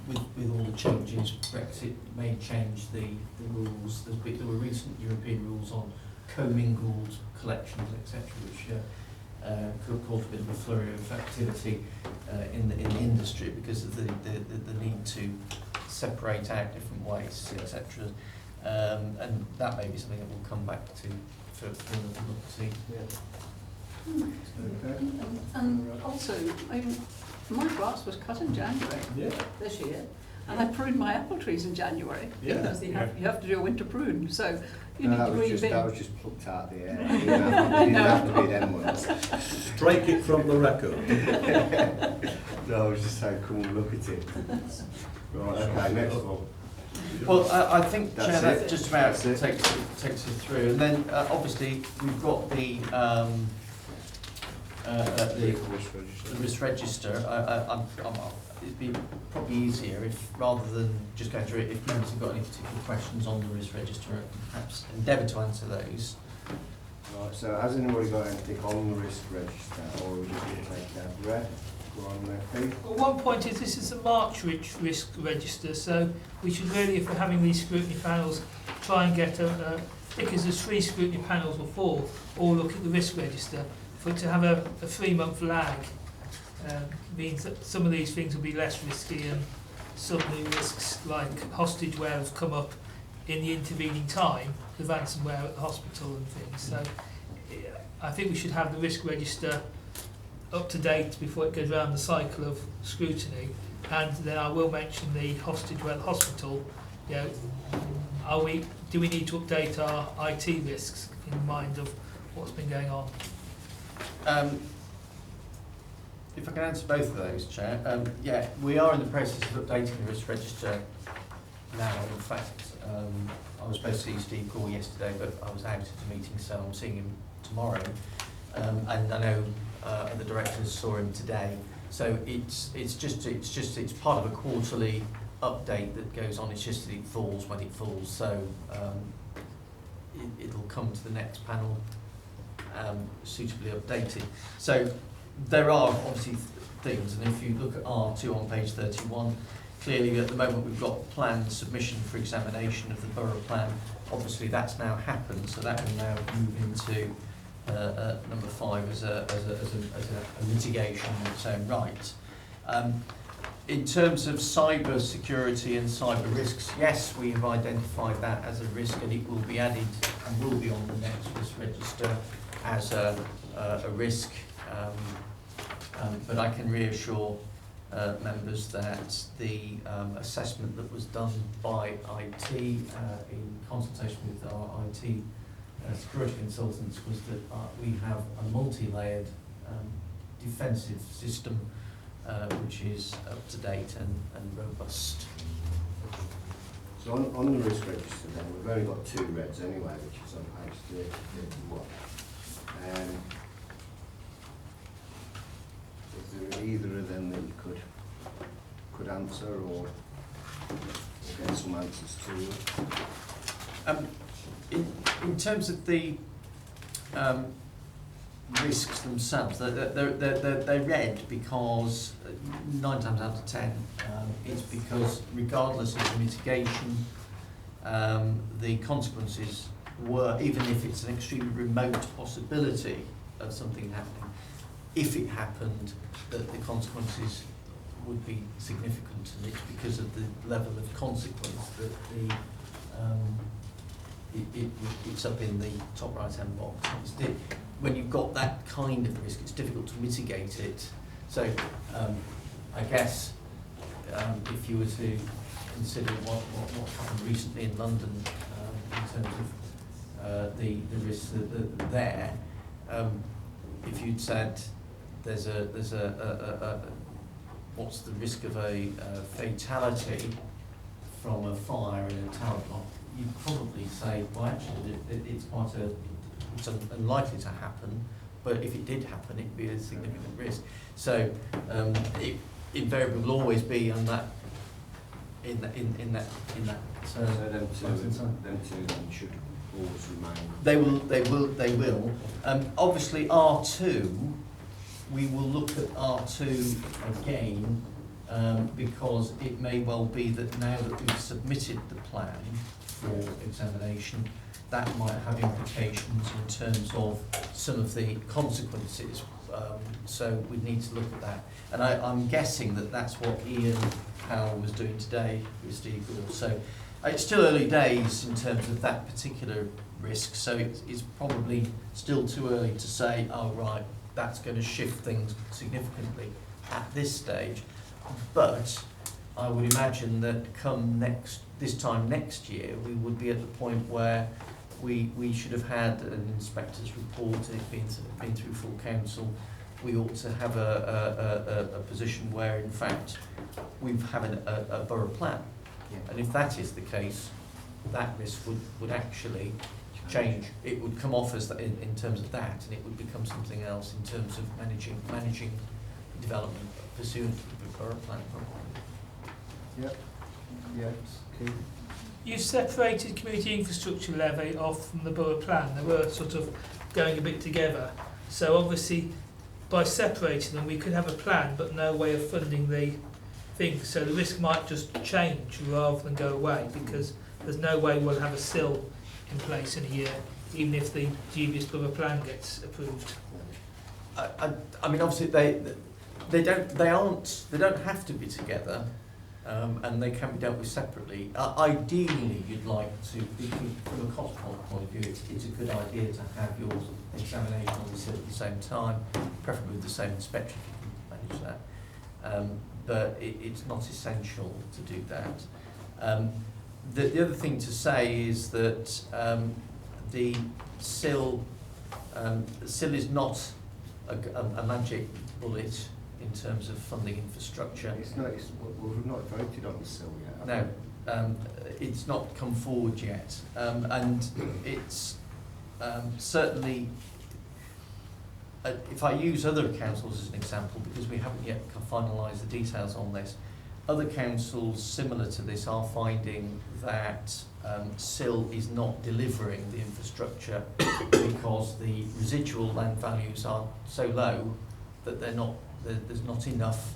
with all the changes, Brexit may change the rules. There were recent European rules on commingled collections, etc., which could cause a bit of a flurry of activity in the industry because of the need to separate out different wastes, etc. And that may be something that we'll come back to for another look to see. Okay. And also, my grass was cut in January this year, and I pruned my apple trees in January because you have to do a winter prune. So You need to breathe in. That was just plucked out of the air. It didn't have to be them ones. Strike it from the record. No, I was just saying, come and look at it. Right, okay, next one. Well, I think, That's Chair, that it. just about That's it. takes us through. And then, obviously, we've got the risk register. It'd be probably easier if, rather than just going through it, if members have got any particular questions on the risk register, perhaps endeavour to answer those. Right, so has anybody got anything on the risk register, or are we just going to take it out red? Go on there, Pete. Well, one point is this is a March risk register, so we should really, if we're having these scrutiny panels, try and get because there's 3 scrutiny panels or 4, all look at the risk register. For it to have a 3-month lag means that some of these things will be less risky, and some new risks like hostage wear have come up in the intervening time, the ransomware at the hospital and things. So I think we should have the risk register up to date before it goes around the cycle of scrutiny. And then I will mention the hostage wear at the hospital. You know, do we need to update our IT risks in mind of what's been going on? If I can answer both of those, Chair. Yeah, we are in the process of updating the risk register now. In fact, I was supposed to see Steve Gore yesterday, but I was out at a meeting, so I'm seeing him tomorrow. And I know the directors saw him today. So it's part of a quarterly update that goes on. It's just that it falls when it falls. So it'll come to the next panel suitably updated. So there are obviously things, and if you look at R2 on page 31, clearly at the moment we've got planned submission for examination of the borough plan. Obviously that's now happened, so that will now move into number 5 as a mitigation in its own right. In terms of cyber security and cyber risks, yes, we have identified that as a risk, and it will be added and will be on the next risk register as a risk. But I can reassure members that the assessment that was done by IT in consultation with our IT security consultants was that we have a multi-layered defensive system which is up to date and robust. So on the risk register then, we've only got 2 reds anyway, which is on page 31. Is there either of them that you could answer or get some answers to? In terms of the risks themselves, they're red because 9 times out of 10 it's because regardless of the mitigation, the consequences were, even if it's an extremely remote possibility of something happening, if it happened, that the consequences would be significant, and it's because of the level of consequence that it's up in the top right-hand box. When you've got that kind of risk, it's difficult to mitigate it. So I guess if you were to consider what happened recently in London in terms of the risks there, if you'd said there's a what's the risk of a fatality from a fire in a tower block, you'd probably say, well, actually, it's unlikely to happen, but if it did happen, it'd be a significant risk. So it invariably will always be on that in that. So them two should always remain. They will. Obviously, R2. We will look at R2 again because it may well be that now that we've submitted the plan for examination, that might have implications in terms of some of the consequences. So we need to look at that. And I'm guessing that that's what Ian Powell was doing today with Steve Gore. So it's still early days in terms of that particular risk. So it's probably still too early to say, oh, right, that's going to shift things significantly at this stage. But I would imagine that come this time next year, we would be at the point where we should have had an inspector's report, it been through full council. We ought to have a position where, in fact, we've having a borough plan. And if that is the case, that risk would actually change. It would come off as in terms of that, and it would become something else in terms of managing development pursuant to the borough plan. Yep. Yeah. Okay. You separated community infrastructure levy off from the borough plan. They were sort of going a bit together. So obviously, by separating them, we could have a plan, but no way of funding the thing. So the risk might just change rather than go away, because there's no way we'll have a sill in place in a year, even if the dubious borough plan gets approved. I mean, obviously they don't have to be together. And they can be dealt with separately. Ideally, you'd like to, from a cost point of view, it's a good idea to have your examination on the at the same time, preferably with the same inspector if you can manage that. But it's not essential to do that. The other thing to say is that the SIL is not a magic bullet in terms of funding infrastructure. It's not. We've not voted on the SIL yet. No, it's not come forward yet, and it's certainly. If I use other councils as an example, because we haven't yet finalised the details on this, other councils similar to this are finding that SIL is not delivering the infrastructure because the residual land values are so low that there's not enough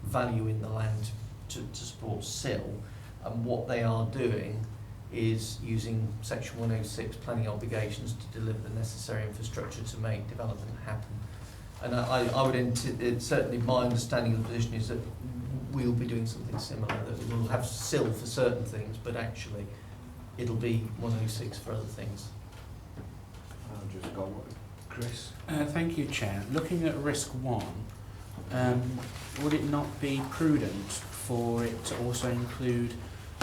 value in the land to support SIL, and what they are doing is using Section 106 planning obligations to deliver the necessary infrastructure to make development happen. And I would certainly my understanding of the position is that we'll be doing something similar, that we'll have SIL for certain things, but actually it'll be 106 for other things. I'll just go with Chris. Thank you, Chair. Looking at risk 1, would it not be prudent for it to also include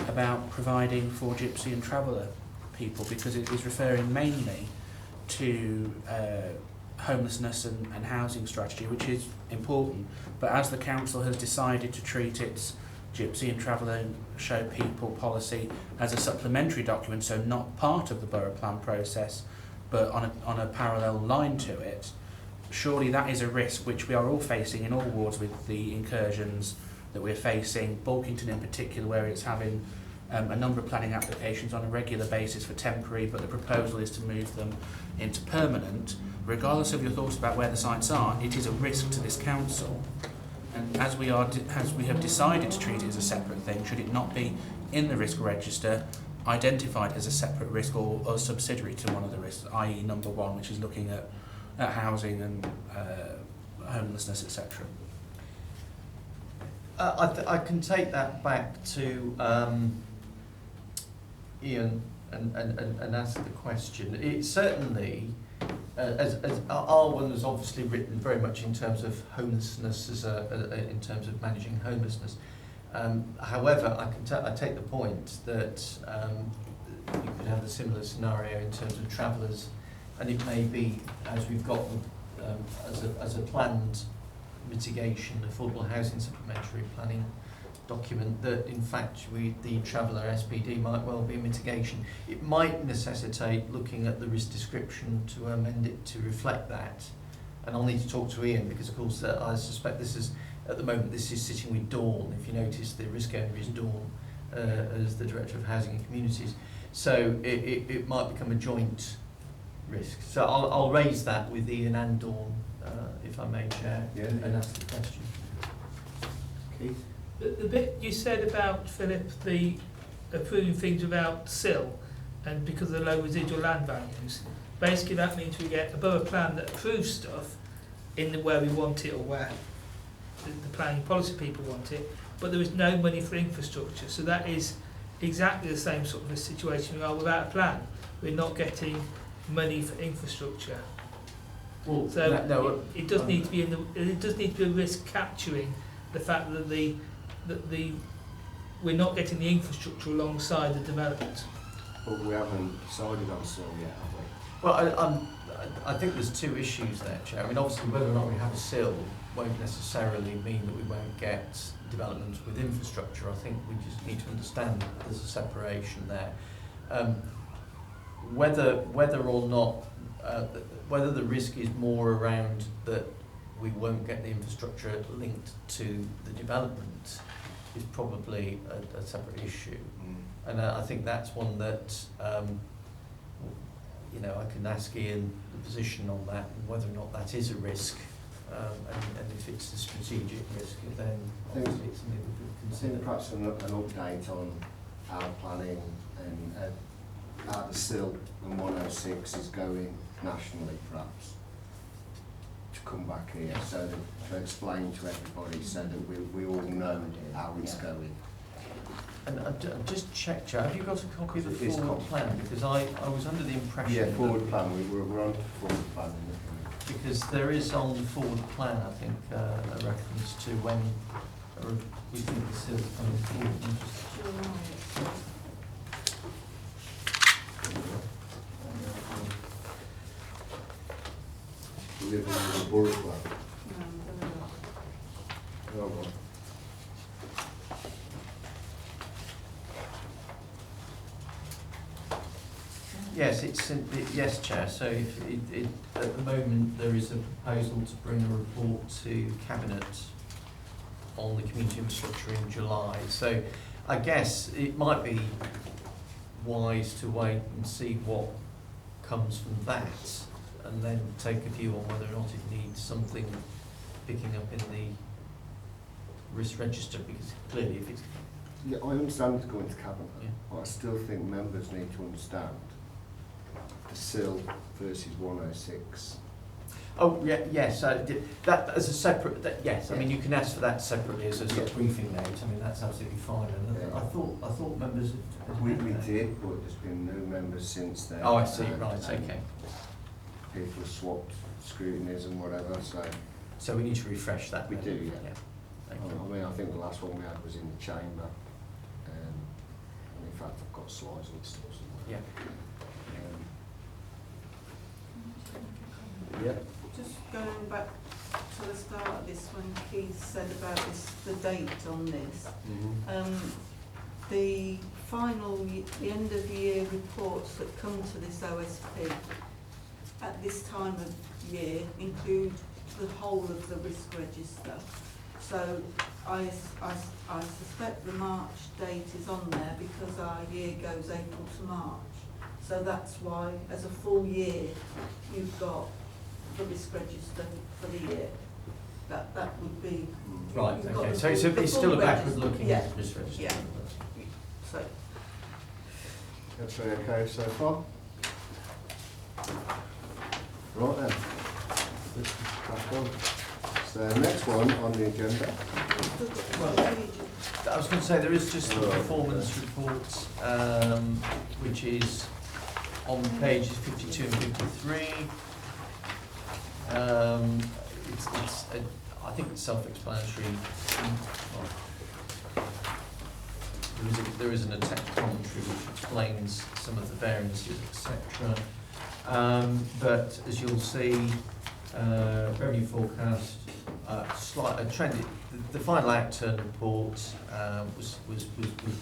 about providing for gypsy and traveller people, because it is referring mainly to homelessness and housing strategy, which is important, but as the council has decided to treat its gypsy and traveller show people policy as a supplementary document, so not part of the borough plan process, but on a parallel line to it, surely that is a risk which we are all facing in all wards with the incursions that we're facing, Bulkington in particular, where it's having a number of planning applications on a regular basis for temporary, but the proposal is to move them into permanent. Regardless of your thoughts about where the sites are, it is a risk to this council. And as we have decided to treat it as a separate thing, should it not be in the risk register, identified as a separate risk or subsidiary to one of the risks, i.e. number 1, which is looking at housing and homelessness, etc.? I can take that back to Ian and ask the question. It certainly, as R1 has obviously written very much in terms of homelessness, in terms of managing homelessness. However, I take the point that you could have a similar scenario in terms of travellers, and it may be, as we've got as a planned mitigation, affordable housing supplementary planning document, that in fact the traveller SPD might well be mitigation. It might necessitate looking at the risk description to amend it to reflect that, and I'll need to talk to Ian, because of course I suspect this is, at the moment, this is sitting with Dawn. If you notice, the risk owner is Dawn as the Director of Housing and Communities, so it might become a joint risk. So I'll raise that with Ian and Dawn, if I may, Chair, and ask the question. Keith? The bit you said about, Philip, the approving things without SIL, and because of the low residual land values, basically that means we get a borough plan that approves stuff where we want it, or where the planning policy people want it, but there is no money for infrastructure. So that is exactly the same sort of a situation we are without a plan. We're not getting money for infrastructure. Well, so it does need to be it does need to be a risk capturing the fact that we're not getting the infrastructure alongside the development. but we haven't decided on sill yet, have we? Well, I think there's two issues there, Chair. I mean, obviously, whether or not we have a sill won't necessarily mean that we won't get development with infrastructure. I think we just need to understand that there's a separation there. Whether or not, whether the risk is more around that we won't get the infrastructure linked to the development is probably a separate issue. And I think that's one that, you know, I can ask Ian the position on that, and whether or not that is a risk, and if it's a strategic risk, then obviously it's something we could I consider. think perhaps an update on our planning and how the sill and 106 is going nationally, perhaps, to come back here, so that to explain to everybody, so that we all know how it's going. And just check, Joe, have you got a copy of the It is forward copy. plan? Because I was under the impression Yeah, that- forward plan. We're on to forward plan. because there is on the forward plan, I think, a reference to when we think the sill's coming forward. We live in the Borough plan. Oh, well. Yes, yes, Chair. So if at the moment there is a proposal to bring a report to Cabinet on the community infrastructure in July. So I guess it might be wise to wait and see what comes from that, and then take a view on whether or not it needs something picking up in the risk register, because clearly if it's... Yeah, I understand it's going to Cabinet, Yeah. but I still think members need to understand the sill versus 106. Oh, yeah, yes, that as a separate, yes, I mean, you can ask for that separately as a sort of briefing note. I mean, that's absolutely fine. And Yeah. I thought members had We had that. did, but there's been new members since then. Oh, I see, and- right, and okay. People have swapped scrutinies and whatever, so So we need to refresh that. we then. do, yeah. Okay. I mean, I think the last one we had was in the chamber, and in fact I've got slides and stuff somewhere. Yeah. Yeah. Just going back to the start of this, when Keith said about this, the date on this, the final, the end of year reports that come to this OSP at this time of year include the whole of the risk register. So I suspect the March date is on there because our year goes April to March. So that's why, as a full year, you've got the risk register for the year. That would be... Right, you've got okay, the so full- the it's full still a register. backward looking Yeah, risk register. yeah. So, That's okay so far? Right then. Let's crack on. So next one on the agenda. I was going to say there is just the performance report, which is on pages 52 and 53. I think it's self-explanatory. There is an attached commentary which explains some of the variances, etc. But as you'll see, revenue forecast, slight trend. The final outturn report was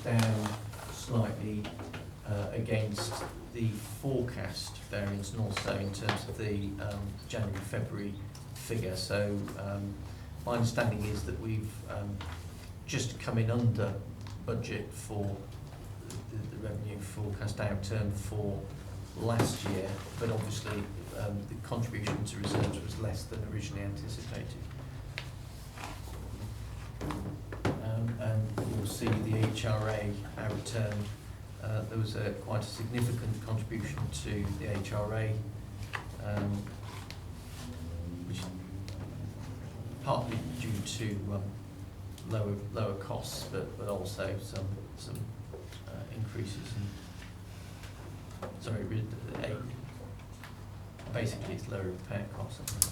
down slightly against the forecast variance, and also in terms of the January-February figure. So my understanding is that we've just come in under budget for the revenue forecast outturn for last year, but obviously the contribution to reserves was less than originally anticipated. And you'll see the HRA outturn. There was quite a significant contribution to the HRA, which is partly due to lower costs, but also some increases in, sorry, basically it's lower repair costs.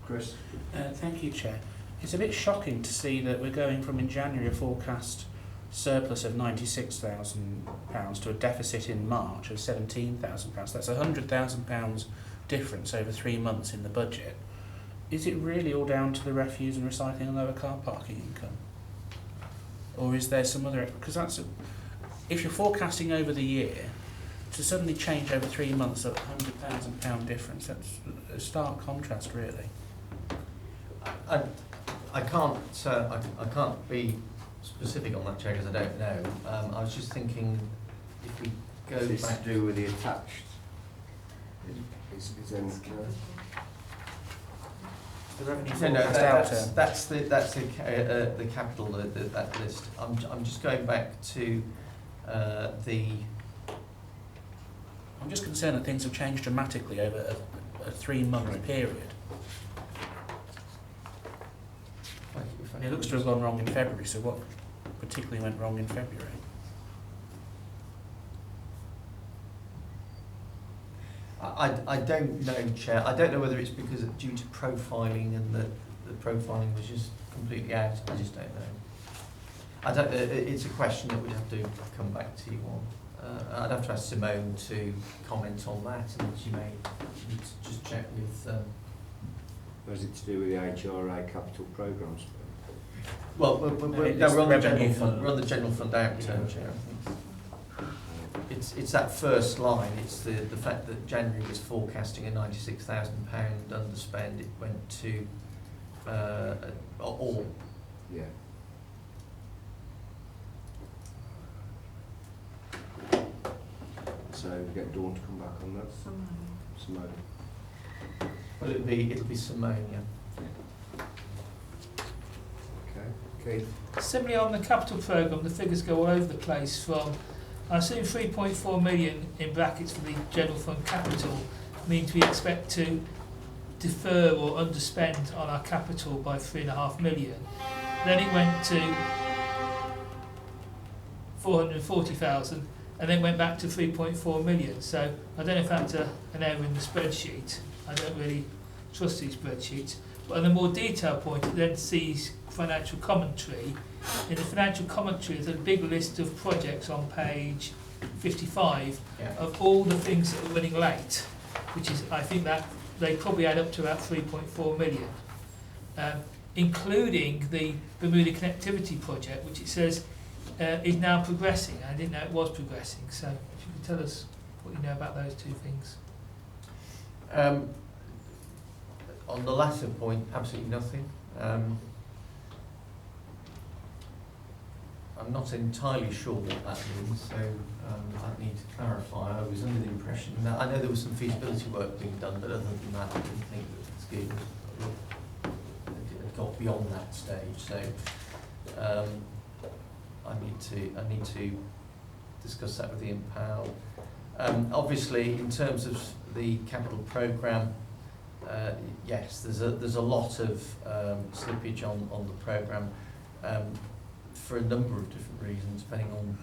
Chris? Thank you, Chair. It's a bit shocking to see that we're going from in January a forecast surplus of £96,000 to a deficit in March of £17,000. That's £100,000 difference over 3 months in the budget. Is it really all down to the refuse and recycling and lower car parking income? Or is there some other... Because if you're forecasting over the year, to suddenly change over 3 months of £100,000 difference, that's a stark contrast, really. I can't be specific on that, Chair, because I don't know. I was just thinking if we go Is back to do with the attached? Is The revenue No, forecast that's the capital, that list. I'm just going back to the... I'm just concerned that things have changed dramatically over a 3-month period. And it looks to have gone wrong in February, so what particularly went wrong in February? I don't know, Chair. I don't know whether it's because of due to profiling and the profiling was just completely out. I just don't know. It's a question that we'd have to come back to you on. I'd have to ask Simone to comment on that, and she may need to just check with... Was it to do with the HRA capital programmes? Well, we're on the general fund. We're on the general fund outturn, Chair. I think. It's that first line. It's the fact that January was forecasting a £96,000 underspend. It went to all. Yeah. So we get Dawn to come back on that. Simone. Well, it'll be Simone, yeah. Okay. Keith. Similarly on the capital programme, the figures go all over the place from, I assume 3.4 million in brackets for the general fund capital means we expect to defer or underspend on our capital by 3.5 million. Then it went to 440,000 and then went back to 3.4 million. So I don't know if that's an error in the spreadsheet. I don't really trust these spreadsheets. But on a more detailed point, it then sees financial commentary. In the financial commentary, there's a big list of projects on page 55 of all the things that are running late, which is, I think that they probably add up to about 3.4 million, including the Bermuda Connectivity Project, which it says is now progressing. I didn't know it was progressing, so if you could tell us what you know about those two things. On the latter point, absolutely nothing. I'm not entirely sure what that means, so I need to clarify. I was under the impression that I know there was some feasibility work being done, but other than that, I didn't think that the scheme had got beyond that stage. So I need to discuss that with Ian Powell. Obviously, in terms of the capital programme, yes, there's a lot of slippage on the programme for a number of different reasons, depending on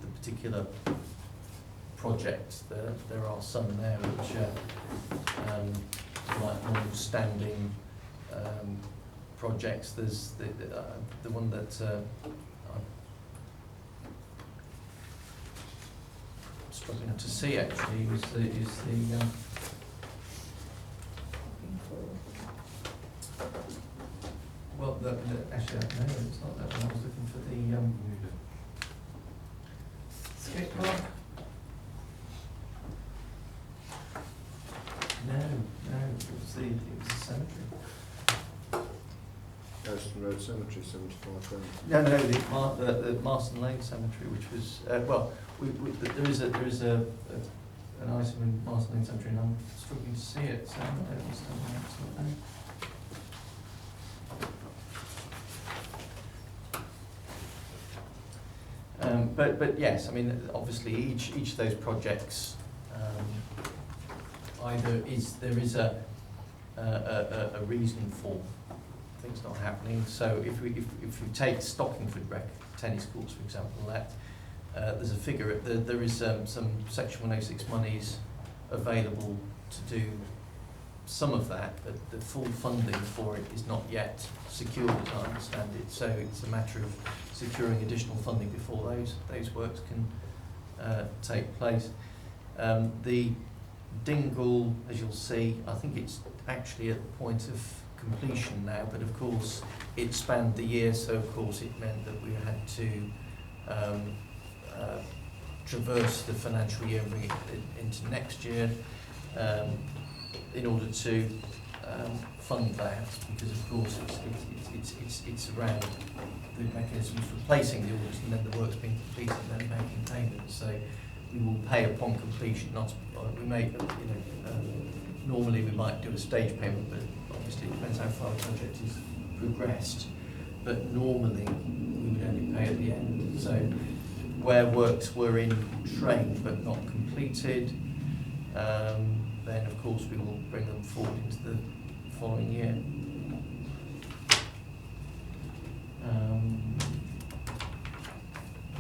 the particular project. There are some there which are like long-standing projects. There's the one that I'm struggling to see actually is the well, actually, no, it's not that one. I was looking for the skate park. No, it was the cemetery. Coastal Road Cemetery, 75 grand. No, the Marston Lane Cemetery, which was well, there is an item in Marston Lane Cemetery, and I'm struggling to see it, so I don't understand why it's not there. But yes, I mean, obviously each of those projects either there is a reason for things not happening. So if we take Stockingford Rec tennis courts, for example, that there's a figure, there is some Section 106 monies available to do some of that, but the full funding for it is not yet secured, as I understand it. So it's a matter of securing additional funding before those works can take place. The dingle, as you'll see, I think it's actually at the point of completion now, but of course it spanned the year, so of course it meant that we had to traverse the financial year and bring it into next year in order to fund that, because of course it's around the mechanisms for placing the orders and then the work's being completed and then making payments. So we will pay upon completion. Not we may, normally we might do a stage payment, but obviously it depends how far the project is progressed. But normally we would only pay at the end. So where works were in train but not completed, then of course we will bring them forward into the following year.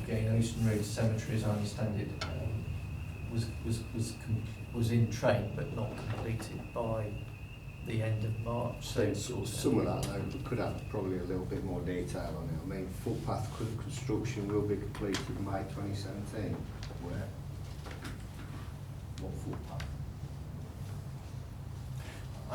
Again, Ocean Road Cemetery, as I understand it, was in train but not completed by the end of March. So some of that though could have probably a little bit more detail on it. I mean, footpath construction will be completed by 2017. Where? What footpath? I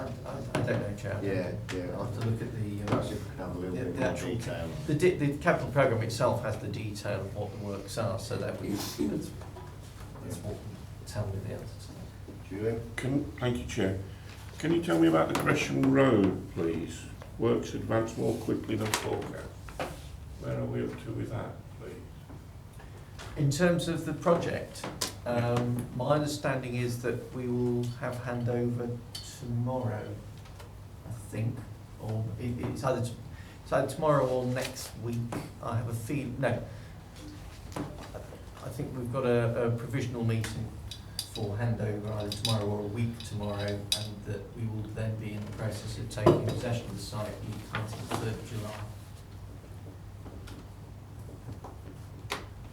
don't know, Chair. Yeah. I'll have to look at the. Perhaps if we could have a little bit more detail. The capital programme itself has the detail of what the works are, so that that's what will tell me the answer to that. Julian? Thank you, Chair. Can you tell me about the Gresham Road, please? Works advance more quickly than forecast. Where are we up to with that, please? In terms of the project, my understanding is that we will have handover tomorrow, I think, or it's either tomorrow or next week. I have a feel. No, I think we've got a provisional meeting for handover either tomorrow or a week tomorrow, and that we will then be in the process of taking possession of the site on the 23rd of July.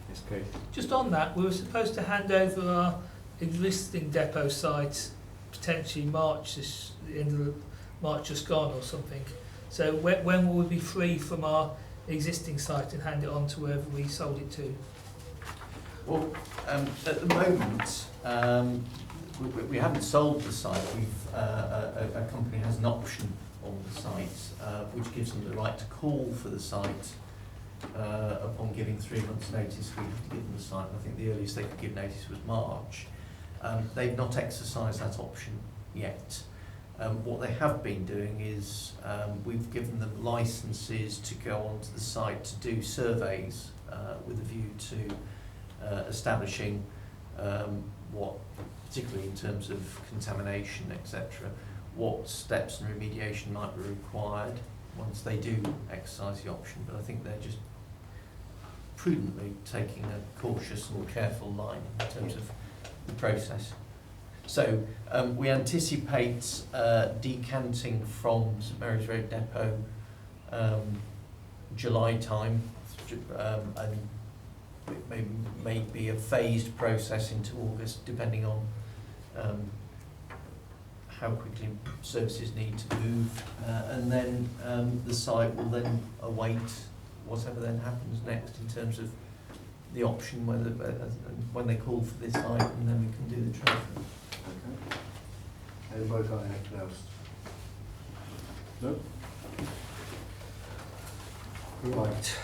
Yes, Kate. Just on that, we were supposed to hand over our existing depot sites potentially March, the end of March just gone or something. So when will we be free from our existing site and hand it on to wherever we sold it to? Well, at the moment, we haven't sold the site. A company has an option on the site, which gives them the right to call for the site upon giving 3 months' notice. We have to give them the site. I think the earliest they could give notice was March. They've not exercised that option yet. What they have been doing is we've given them licences to go onto the site to do surveys with a view to establishing what, particularly in terms of contamination, etc., what steps and remediation might be required once they do exercise the option. But I think they're just prudently taking a cautious and careful line in terms of the process. So we anticipate decanting from St Mary's Road Depot July time, and it may be a phased process into August, depending on how quickly services need to move, and then the site will then await whatever then happens next in terms of the option, whether when they call for this site, and then we can do the transfer. Okay. Anybody got anything else? No? Right.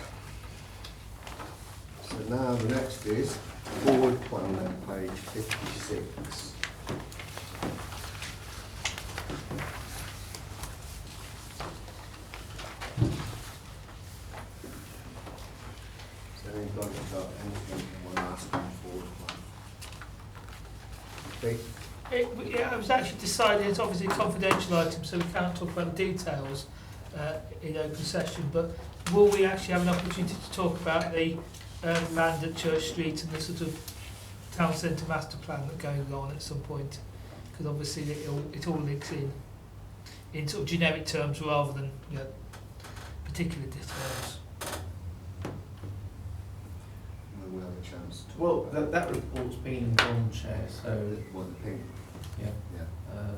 So now the next is board plan then, page 56. So anybody got anything you want to ask on the board plan? Okay. It was actually decided it's obviously a confidential item, so we can't talk about the details in open session, but will we actually have an opportunity to talk about the land at Church Street and the sort of town centre master plan that's going on at some point? Because obviously it all links in sort of generic terms rather than particular details. We'll have a chance to. Well, that report's been on, Chair, so What do you think? Yeah. Yeah.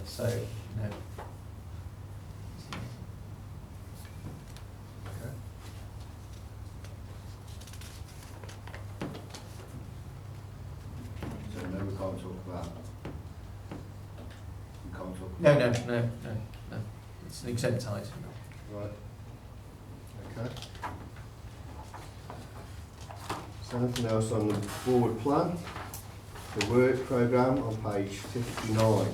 So, no. Okay. So no, we can't talk about. We can't talk. No, about no. It's an exempt item. Right. Okay. So anything else on the forward plan? The work programme on page 59.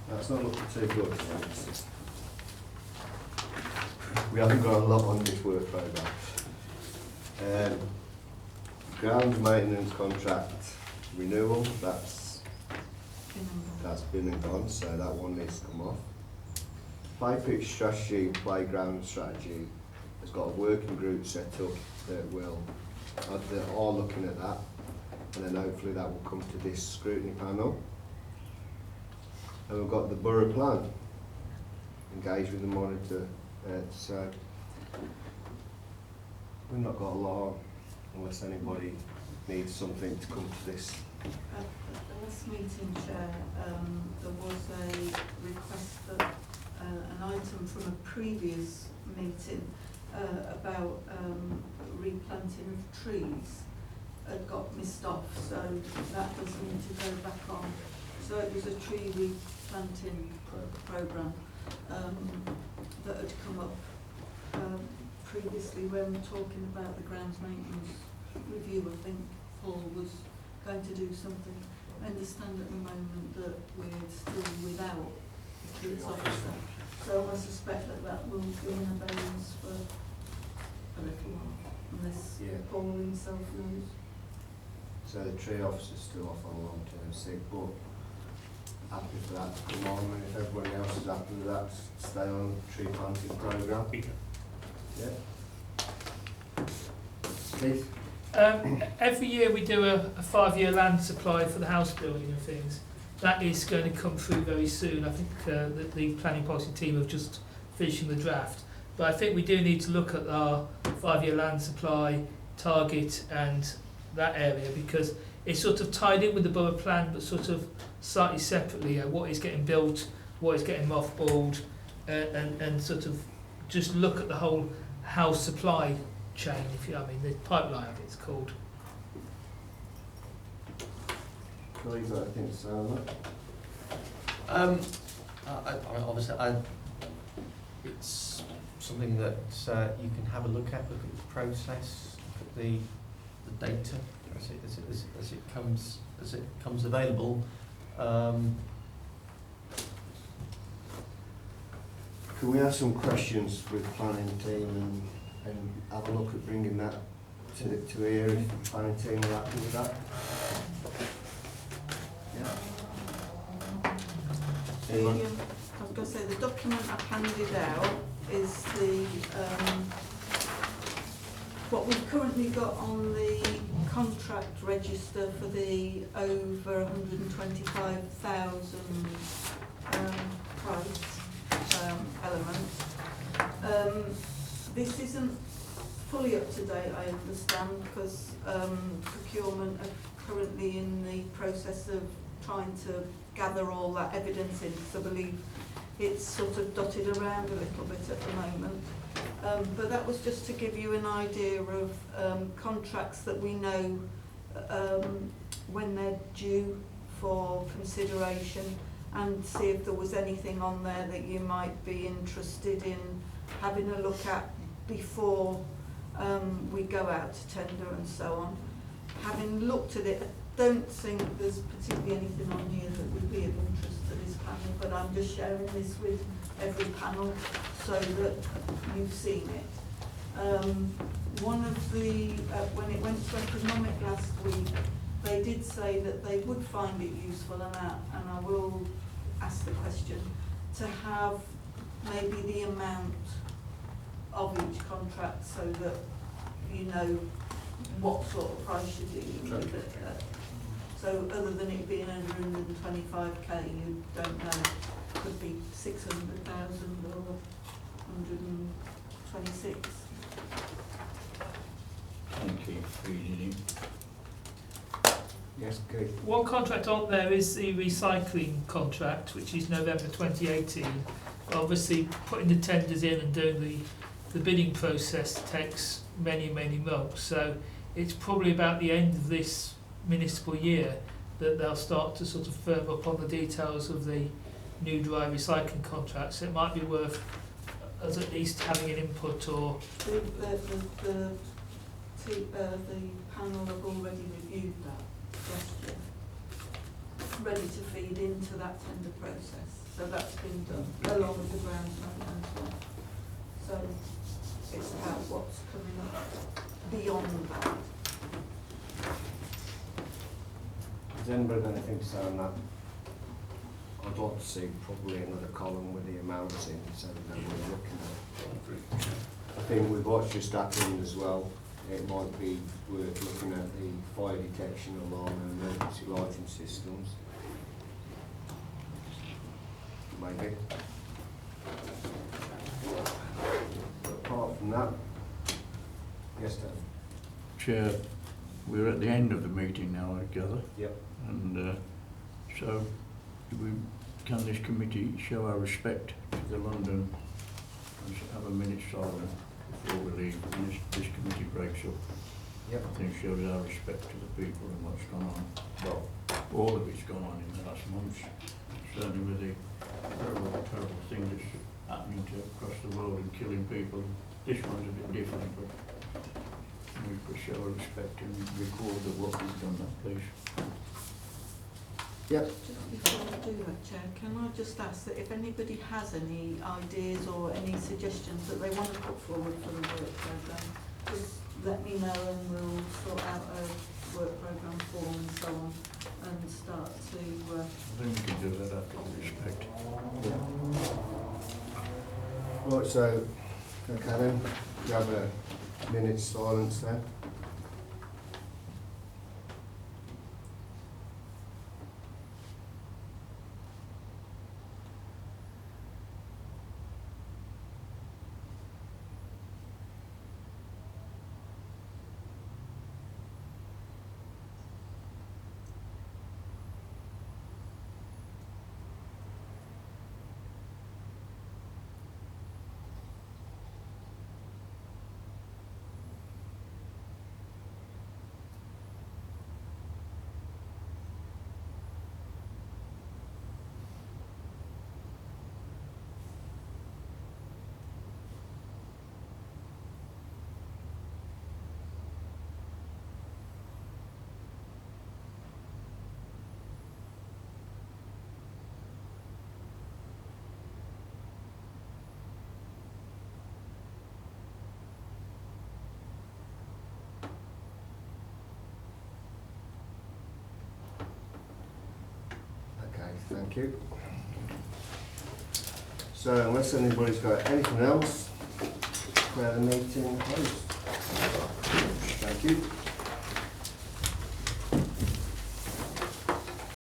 That's not looking too good. Thanks. We haven't got a lot on this work programme. Ground maintenance contract renewal, that's been and gone, so that one needs to come off. Play pitch strategy, playground strategy, has got a working group set up that are looking at that, and then hopefully that will come to this scrutiny panel. And we've got the borough plan, engage with the monitor, so we've not got a lot on, unless anybody needs something to come to this. At the last meeting, Chair, there was a request for an item from a previous meeting about replanting of trees had got missed off, so that does need to go back on. So it was a tree replanting programme that had come up previously when we were talking about the grounds maintenance review. I think Paul was going to do something. I understand at the moment that we're still without a trees officer, so I suspect that will be in abeyance for a little while, unless Paul himself knows. So the tree officer's still off on long-term sick, but happy for that to come on, and if everybody else is happy with that, stay on the tree planting programme. Yeah. Keith? Every year we do a 5-year land supply for the house building and things. That is going to come through very soon. I think that the planning policy team have just finishing the draft. But I think we do need to look at our 5-year land supply target and that area, because it's sort of tied in with the borough plan, but sort of slightly separately. What is getting built, what is getting mothballed, and sort of just look at the whole house supply chain, if you know what I mean, the pipeline, I think it's called. Colleagues, I think so. Obviously, it's something that you can have a look at the process, look at the data as it comes available. Can we have some questions with the planning team and have a look at bringing that to here if the planning team are happy with that? Yeah. I was going to say, the document I've handed out is the what we've currently got on the contract register for the over 125,000 price element. This isn't fully up to date, I understand, because procurement are currently in the process of trying to gather all that evidence in, because I believe it's sort of dotted around a little bit at the moment. But that was just to give you an idea of contracts that we know when they're due for consideration, and see if there was anything on there that you might be interested in having a look at before we go out to tender and so on. Having looked at it, I don't think there's particularly anything on here that would be of interest to this panel, but I'm just sharing this with every panel so that you've seen it. One of the, when it went to economic last week, they did say that they would find it useful, and I will ask the question, to have maybe the amount of each contract so that you know what sort of price you're dealing with it at. So other than it being 125k, you don't know, it could be 600,000 or 126. Thank you for reading it. Yes, Kate. One contract on there is the recycling contract, which is November 2018. Obviously, putting the tenders in and doing the bidding process takes many, many months. So it's probably about the end of this municipal year that they'll start to sort of firm up on the details of the new dry recycling contract. So it might be worth us at least having an input or... The panel have already reviewed that question, ready to feed into that tender process. So that's been done, along with the grounds maintenance one. So it's about what's coming up beyond that. Has anybody got anything to say on that? I'd like to see probably another column with the amounts in, so we know what we're looking at. I think with what's just happened as well, it might be worth looking at the fire detection alarm and emergency lighting systems. Maybe. But apart from that, yes, Dan. Chair, we're at the end of the meeting now, I gather. Yep. And so, can this committee show our respect to the London and have a minute silence before we leave and this committee breaks up? Yep. I think shows our respect to the people and what's gone on. Well, all of it's gone on in the last months, certainly with the terrible, terrible thing that's happening across the world and killing people. This one's a bit different, but we could show our respect and record the what we've done, please. Yep. Just before I do that, Chair, can I just ask that if anybody has any ideas or any suggestions that they want to put forward for the work programme, just let me know and we'll sort out a work programme form and so on and start to... I think we can do that after respect. Yeah. Right, so, okay then, we have a minute's silence then. Thank you. So unless anybody's got anything else, declare the meeting closed. Thank you.